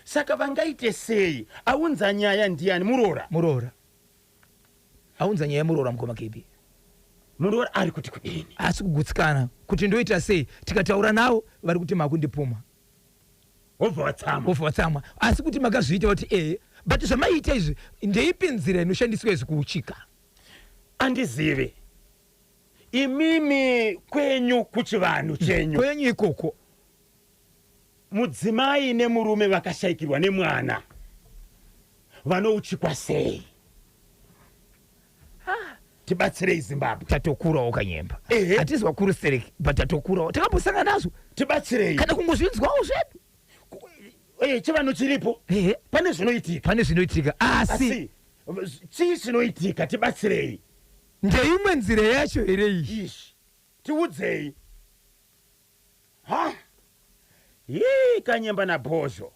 Saka vangaite sei? Aunza nyaya ndiani? Murora. Aunza nyaya Murora mukoma KB. Murora ari kuti kudini? Asi kugutsikana kuti ndoita sei? Tikataura nawo vari kuti makundipuma. Obva watsamwa. Asi kuti makazviita kuti but zvamaita izvi ndeipi nzira inoshandiswa izvi kuuchika? Andizive. imimi kwenyu kuchivanhu chenyu kwenyu ikoko mudzimai nemurume vakashayikirwa nemwana vanouchikwa sei? Tibatsirei Zimbabwe. tatokurawo kanyemba Ehe. hatizi vakuru sereki but tatokurawo takambosangana nazvo Tibatsirei. kana kungozvinzwawo zvedu Chivanhu chiripo. ehe Pane zvinoitika. pane zvinoitika asi Asi chii chinoitika? Tibatsirei. ndeimwe nzira yacho here iyi Ishi. Tiudzei. Kanyemba naBhozho.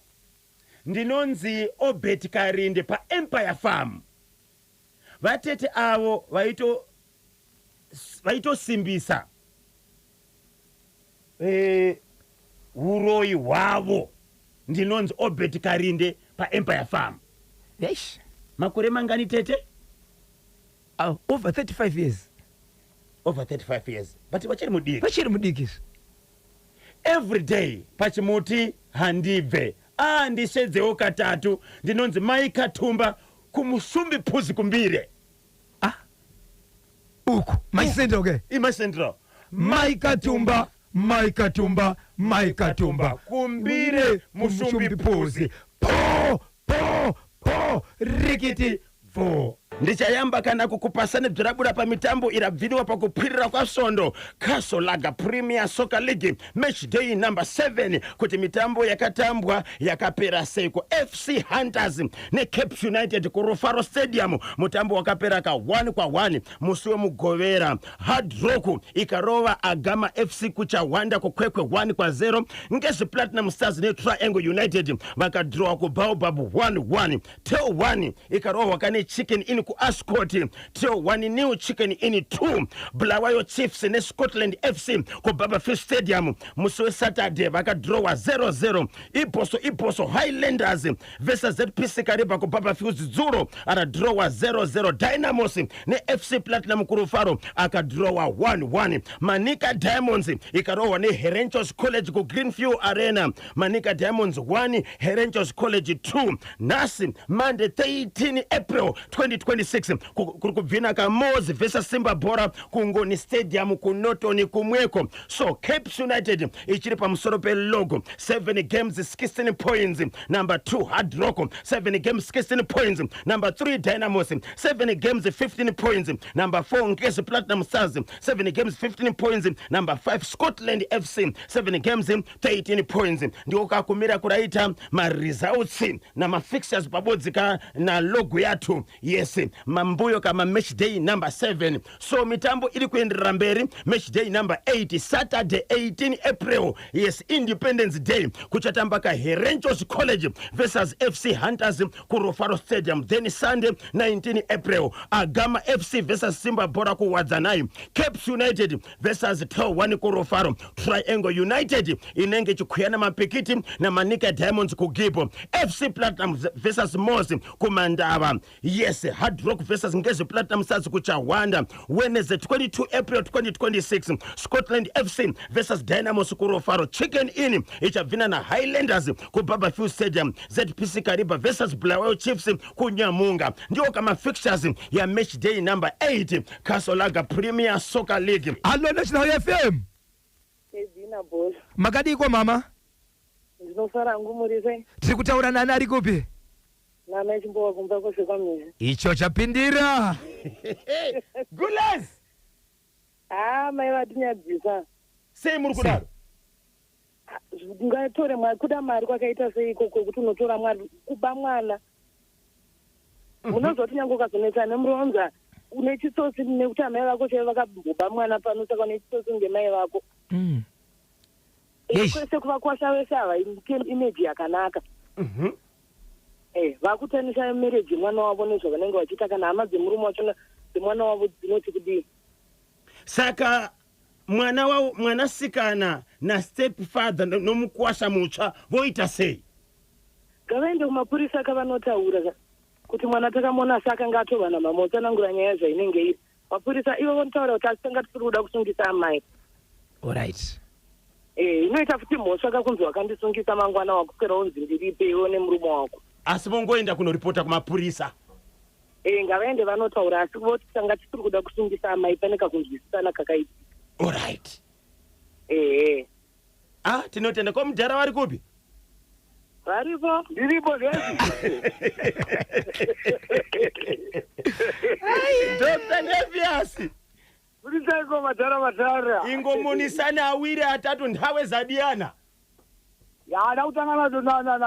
Ndinonzi Obet Karinde paEmpire Farm. Vatete avo vaitosimbisa uroyi hwavo. Ndinonzi Obet Karinde paEmpire Farm. yes Makore mangani tete? over 35 years Over 35 years. But vachiri mudiki. vachiri mudikisi Every day pachimuti handibve. Ndishedzewo katatu. Ndinonzi Mai Katumba kumusumbi Phuzi Kumbire. uku maisenda ke Imacentral. maikatumba maikatumba maikatumba Kumbire musumbi Phuzi. po rikiti vo Ndichayamba kana kukupasani bvirabuda pamitambo irabviriwa pakukwirira kwaSvondo Castle Lager Premier Soccer League match day number 7 kuti mitambo yakatambwa yakapera seiko. FC Hunters neCape United kuRufaro Stadium mutambo wakapera ka 1-1 musi wemugovera. Hard Rock ikarova Agama FC kuChawanda kukwekwe 1-0. ngezviPlatinum Stars neTriangle United vakadhirowa kuBaobab 1-1. Tel 1 ikarova kane Chicken Inn kuAscot. Tel 1 New Chicken Inn 2. Bulawayo Chiefs neScotland FC kuBarberfield Stadium musi weSaturday vakadhirowa 0-0. Iposo Highlanders versus ZPC Kariba kuBarberfield Dzuro aradhirowa 0-0. Dynamos neFC Platinum kuRufaro akadhirowa 1-1. Manica Diamonds ikarohwa neHerenchos College kuGreenfield Arena. Manica Diamonds 1 Herenchos College 2. Nasi Monday 13 April 2026 kurikubvina kaMozi versus Simba Bora kuNgoni Stadium kuNorton kumweko. So Cape United ichiri pamusoro pelogo 7 games 16 points. Number 2 Hard Rock 7 games 16 points. Number 3 Dynamos 7 games 15 points. Number 4 Ngezi Platinum Stars 7 games 15 points. Number 5 Scotland FC 7 games 13 points. Ndiko kakumira kuraita results na fixtures pabodzika na logo yatu. Yes, mambuyo kama match day number 7. So mitambo ili kuendelea mbele. Match day number 8 Saturday 18 April. Yes, Independence Day kuchatamba ka Herenchos College versus FC Hunters kuRufaro Stadium. Then Sunday 19 April Agama FC versus Simba Bora kuWadzanai. Cape United versus Tel 1 kuRufaro. Triangle United inenge chikuyana mapikiti na Manica Diamonds kuGibo. FC Platinum versus Mozi kuMandava. Yes, Hard Rock versus Ngezi Platinum Stars kuChawanda. Wednesday 22 April 2026 Scotland FC versus Dynamos kuRufaro. Chicken Inn ichabvina na Highlanders kuBarberfield Stadium. ZPC Kariba versus Bulawayo Chiefs kuNyamunga. Ndio kama fixtures ya match day number 8 Castle Lager Premier Soccer League. Hello National FM Ezina boss. makadiko mama Ndinosara ngumurise. tiri kutaura nani ari kupi Nana chimbowa kumba kusvika mizi. icho chapindira Gulas! Mai vatinyadzisa. Sei muri kudaro? Ngatore mwari kuda mari kwakaita seiko kwekuti unotora mwari kuba mwana. Unozoti nyange ukazonetsa nemuronza une chitsotsi nekuti amai vako chaivo vakabva mwana pano saka une chitsotsi ngemai vako. Yes. Kwese kuvakwasha vese ava imeji yakanaka. Vakutanisa mereji mwana wavo nezvavanenge vachiita kana hama dzemurume wacho dzemwana wavo dzinoti kudii. Saka mwanasikana na step father nomukwasha mutsva voita sei? Ngavaende kumapurisa kavanotaura kuti mwana takamona saka ngatova namama utsanangura nyaya zvainenge iri. Mapurisa ivo vanotaura kuti asi tanga tisiri kuda kusungisa amai. alright Inoita futi mhosva kakunzi wakandisungisa mangwana wakuswera unzi ndiripe iwo nemurume wako. Asi vongoenda kunoripota kumapurisa. ngavaende vanotaura asi voti tanga tisiri kuda kusungisa amai pane kakunzwisisana kakaita. Alright. Tinotenda ko mudhara vari kupi? Varipo ndiripo zvezi. Dr. Nevius. Kurisaiko madhara. Ingomunisani awiri atatu nthawe zadiyana. Yada kutangana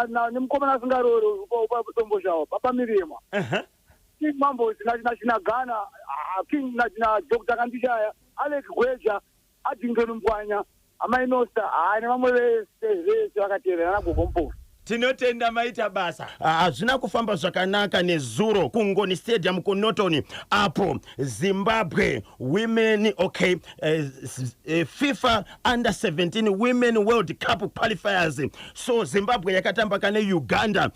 na nemukomana asingaroro tombo zvawo papa Mirema. King Mambo na Ghana, King na Dr. Kandishaya, Alex Gweja, Adingenu Mkwanya, Amainosta, ne vamwe vese vakateerera kugompo. Tinotenda maita basa. Zvina kufamba zvakanaka nezuro kuNgoni Stadium kuNorton apo Zimbabwe women FIFA under 17 women World Cup qualifiers. So Zimbabwe yakatamba kane Uganda.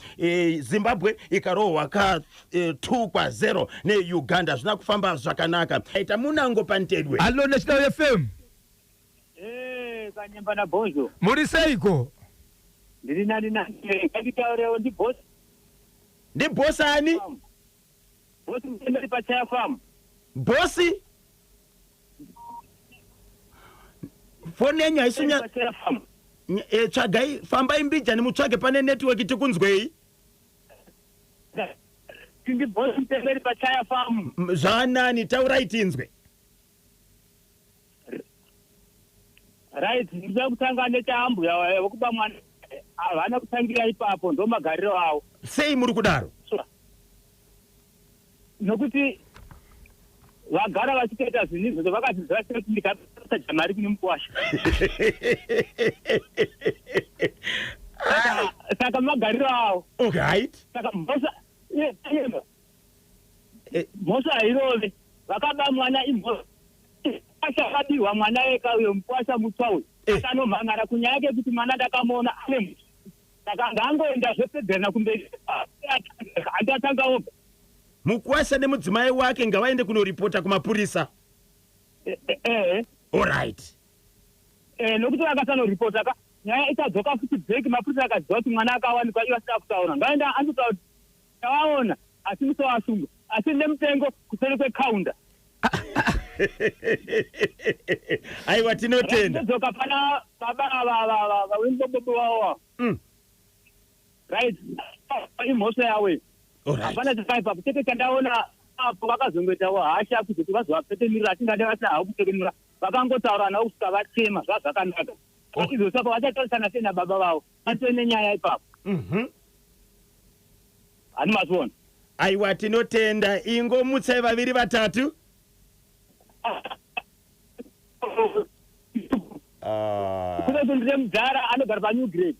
Zimbabwe ikarohwa ka 2-0 ne Uganda. Zvina kufamba zvakanaka. Ita munango pantedwe. Allo National FM. Kanyemba na Bonzo. Muri seiko? Ndiri nani nganditaurewo ndi boss. Ndi boss ani? Boss mtenderi pachaya farm. Bossi? Foni yenyu haisunya Pachaya farm. Tsvagai fambai mbijani mutsvage pane network tikunzwei. Ndi boss mtenderi pachaya farm. Zvanani taurai tinzwe. Right, ndikuda kutanga nechaambuya wekuba mwana. Havana kutangira ipapo ndo magariro awo. Sei muri kudaro? Nokuti vagara vachitoita zvinhu zvavakati zvasekuti ndikapesa jamari kune mukwasha. Saka magariro awo. Alright. Saka mhosa hairove vakaba mwana imhosa achakadiwa mwana eka uyo mukwasha mutsva uyu akanomhangara kunyaya yake kuti mwana ndakamuona ane muti saka ngangoenda zvepedherana kumberi handatanga oga Mukwasha nemudzimai wake ngavaende kunoripota kumapurisa. Alright. Nokuti vakasanoripota ka nyaya itadzoka futi bheki mapurisa akaziva kuti mwana akawanikwa ivo asina kutaura ngaenda andotaura kuti tavaona asi musovasunga asi nemutengo kuseri kwekaunda. Aiwa tinotenda. Dzoka pana baba wembobo wawo. Right. Imhosa yawe. Alright. Hapana chakaipa kutete kandaona apo vakazongoitawo hasha kuti vazovapetenurira atingade vasina hawo kupetenura vakangotaura nawo kusvika vatema zvazvakanaka. Izosapa vachatarisana sei nababa vavo vatove nenyaya ipapo. Hani mazviona. Aiwa tinotenda. Ingomutsai vaviri vatatu. Kunoto ndine mudhara anogara paNew Grade.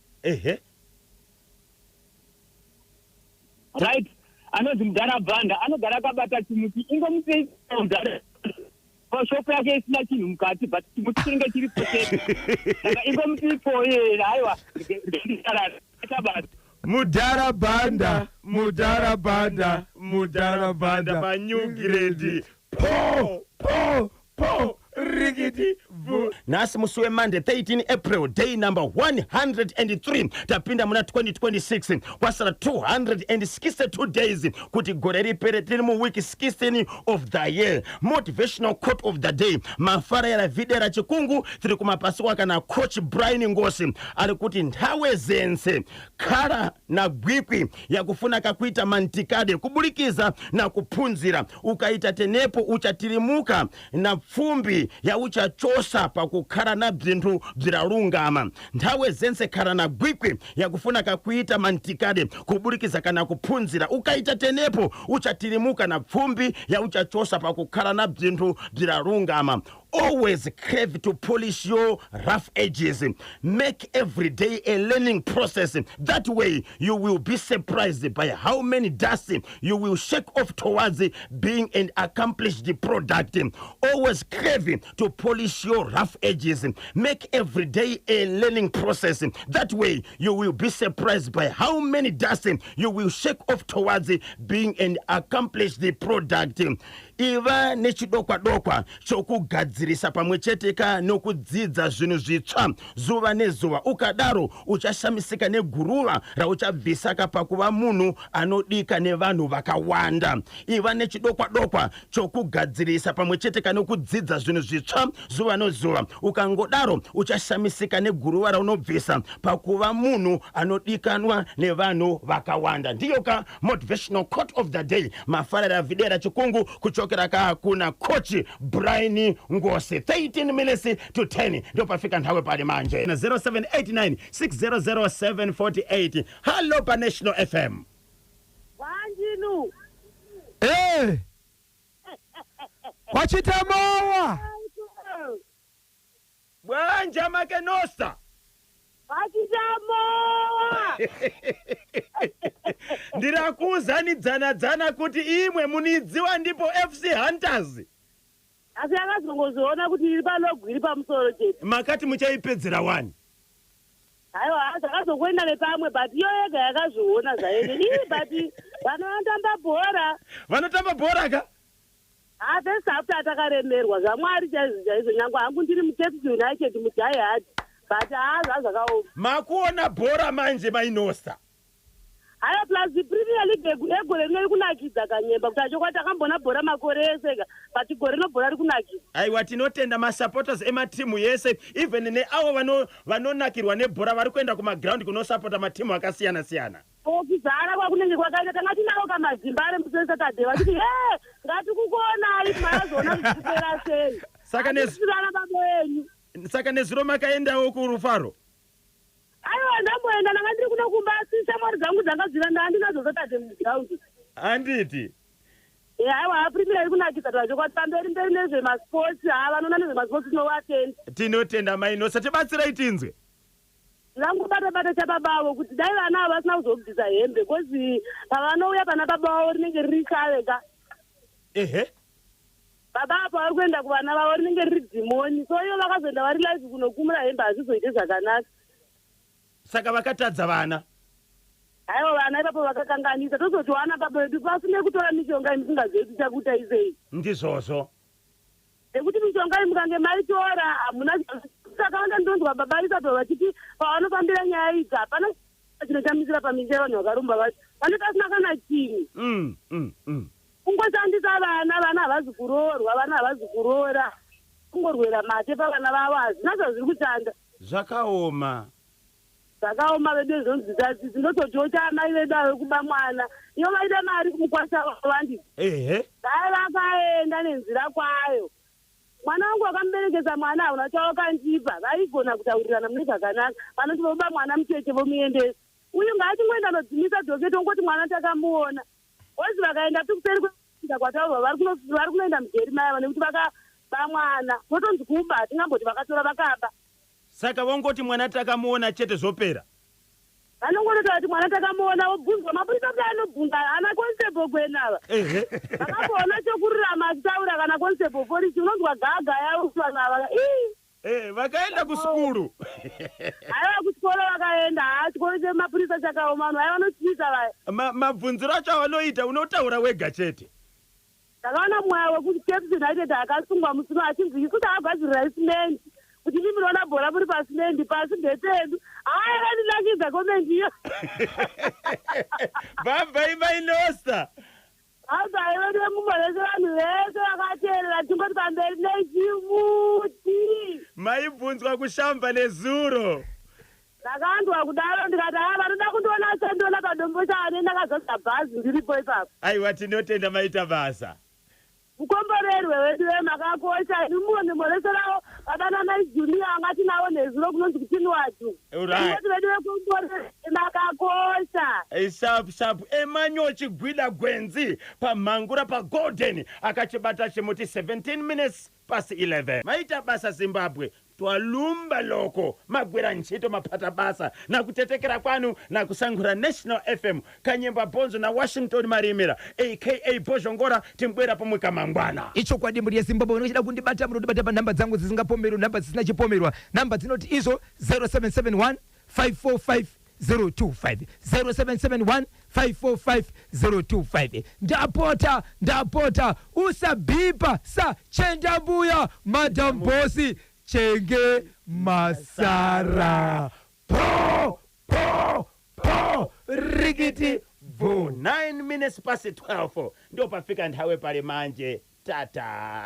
Right. Anonzi mudhara Bhanda anogara akabata chimuti ingomutei mudhara. Shopu yake isina chinhu mukati but chimuti chinenge chiripo chete. Saka ingomutipo aiwa Mudhara Bhanda, Mudhara Bhanda, Mudhara Bhanda paNew Grade. Po rigidi vu. Nasi musi weMonday 13 April day number 103 tapinda muna 2026 kwasala 262 days kuti gore ripere tiri mu week 16 of the year. Motivational quote of the day mafara ya videra chikungu tiri kumapasiwa kana coach Brian Ngosi ali kuti nthawe zense khala na gwikwi ya kufuna kakuita mantikade kubulikiza na kuphunzira ukaita tenepo uchatirimuka na pfumbi ya uchachosa pakukhala na bzinthu bziralungama. Nthawe zense khala na gwikwi ya kufuna kakuita mantikade kubulikiza kana kuphunzira ukaita tenepo uchatirimuka na pfumbi ya uchachosa pakukhala na bzinthu bziralungama. Always crave to polish your rough edges. Make every day a learning process. That way you will be surprised by how many dust you will shake off towards being an accomplished product. Always crave to polish your rough edges. Make every day a learning process. That way you will be surprised by how many dust you will shake off towards being an accomplished product. Iva nechidokwa dokwa chokugadzira kugadzirisa pamwechete nokudzidza zvinhu zvitsva zuva nezuva. Ukadaro uchashamisika neguruva rauchabvisa pakuva munhu anodika nevanhu vakawanda. Iva nechidokwa chokugadzirisa pamwechete nokudzidza zvinhu zvitsva zuva nezuva. Ukangodaro uchashamisika neguruva raunobvisa pakuva munhu anodikanwa nevanhu vakawanda. Ndiyo motivational quote of the day. Mafarira videra chikungu kuchokera kuna coach Brian Ngose. 13 minutes to 10 ndio pafika nthawe pale manje na 0789600748. Hello pa National FM. Wanjinu. Wachitamowa. Bwanja makenosa. Wachitamowa. Ndirakuuzani dzana kuti imwe munidziwa ndipo FC Hunters. Asi akazongozoona kuti iri panogu iri pamusoro chete. Makati muchaipedzera wani. Aiwa, takazokwenda nepamwe but iyo yega yakazoona zaidi. But vanotamba bhora. Vanotamba bhora ka? Best after atakaremerwa zvamwari chaizvo nyangwe hangu ndiri muTexas United muDiehard. But zvakaoma. Makuona bhora manje mainosa. Haya plus the Premier League egore rinenge kunakidza kanyemba kuti achokwati akambona bhora makore ese but gore rino bhora rikunakidza. Aiwa tinotenda masupporters ematimu yese even neavo vanonakirwa nebhora vari kuenda kumaground kunosapota matimu akasiyana siyana. Okuzara kwakunenge kwakaita tanga tinawo kamazimbare muSaturday vachiti ngatikukonai mazoona kupera sei. Saka nezuro makaendawo kurufaro. Aiwa ndamboenda ndanga ndiri kuno kumbasi shamwari dzangu dzakazvira ndandinazo Saturday muground. Handiti. Aiwa Premier iri kunakidza twachokwati pamberi mberi nezvemasports vanona nezvemasports tinovatenda. Tinotenda mainosa tibatsirai tinzwe. Ndangobata chababavo kuti dai vana ava vasina kuzobvisa hembe kozi pavanouya pana baba vavo rinenge riri kaveka. Ehe. Baba apa vari kuenda kuvana vavo rinenge riri dhimoni. So iyo vakazoenda vari live kunokumura hembe hazvizoite zvakanaka. Saka vakatadza vana. Aiwa vana ipapo vakakanganisa tozoti wana baba vedu pasine kutora mishonga imusingazivi tichakuita izei. Ndizvozvo. Nekuti mishonga imukange maitora hamuna sakawanda ndonzwa baba ipapo vachiti pavanofambira nyaya idzi hapana chinotamisira pamisha vanhu vakarumba vacho vanenge pasina kana chimwe. Kungoshandisa vana havazi kuroorwa vana havazi kuroora kungorwera mate pavana vavo hazvina zvazviri kushanda. Zvakaoma. Zvakaoma vedu zvonzwisa tsitsi ndototi amai vedu avekuba mwana iyo vaida mari kumukwasha wandisi. Ehe. Dai vakaenda nenzira kwayo. Mwana wangu akamuberekesa mwana hauna chawakandipa vaigona kutaurirana mune zvakanaka vanoti voba mwana mucheche vomuendesa uyu ngaatingoenda nodzimisa dhoketo ngoti mwana takamuona ozi vakaenda tikuseri kuita kwataurwa vari kunoenda mujeri maya nekuti vakaba mwana votonzi kuba hatingamboti vakatora vakaba. Saka vongoti mwana takamuona chete zvopera. Vanongotaura kuti mwana takamuona wobvunzwa mapurisa kuti anobvunza ana constable kwenava. Vakaona chokururama achitaura kana constable polisi unonzwa gaga yausvanava. Vakaenda kuskuru. Aiwa kuchikoro vakaenda chikoro chemapurisa chakaoma vanhu vanotyisa vaya. Mabvunziro acho avanoita unotaura wega chete. Ndakaona mweya wekuti Cape United akasungwa musino achinzi isusu agadzirira isimendi kuti ndiminoona bhora muri pasimendi pasi ndetedu. Haya vandinakidza komendi iyo. Baba imainosa. Baba iwe mumorese vanhu vese vakateerera tingoti pamberi nechimuti. Maibvunzwa kushamba nezuro. Ndakandwa kudaro ndikati vanoda kundiona sendiona padombo chane ndakazodza bhazi ndiripo ipapo. Aiwa tinotenda maita basa. Mukomborerwe wedu wemakakosha imuone moreseravo vabana maijuniya angati nawo nezuro kunonzi kutini watu. Kuti vedu vekomborerwe makakosha. Sharp Emmanuel Chigwida Gwenzi pamhangura paGolden akachibata chimuti 17 minutes past 11. Maita basa Zimbabwe. Twalumba loko magwera ntchito mapata basa na kutetekera kwanu na kusangura National FM Kanyemba Bonzo na Washington Marimira aka Bozhongora timbwera pomwe kamangwana. Icho kwa dimbu ya Zimbabwe unachida kundibata munodibata pa namba dzangu dzisingapomerwa namba dzisina chipomerwa namba dzinoti izo 0771 545 025 0771 545 025 ndapota usabipa sa chenda mbuya Madam Bossy chenge masara po rigiti vo 9 minutes past 12 ndio pafika nthawe pale manje tata.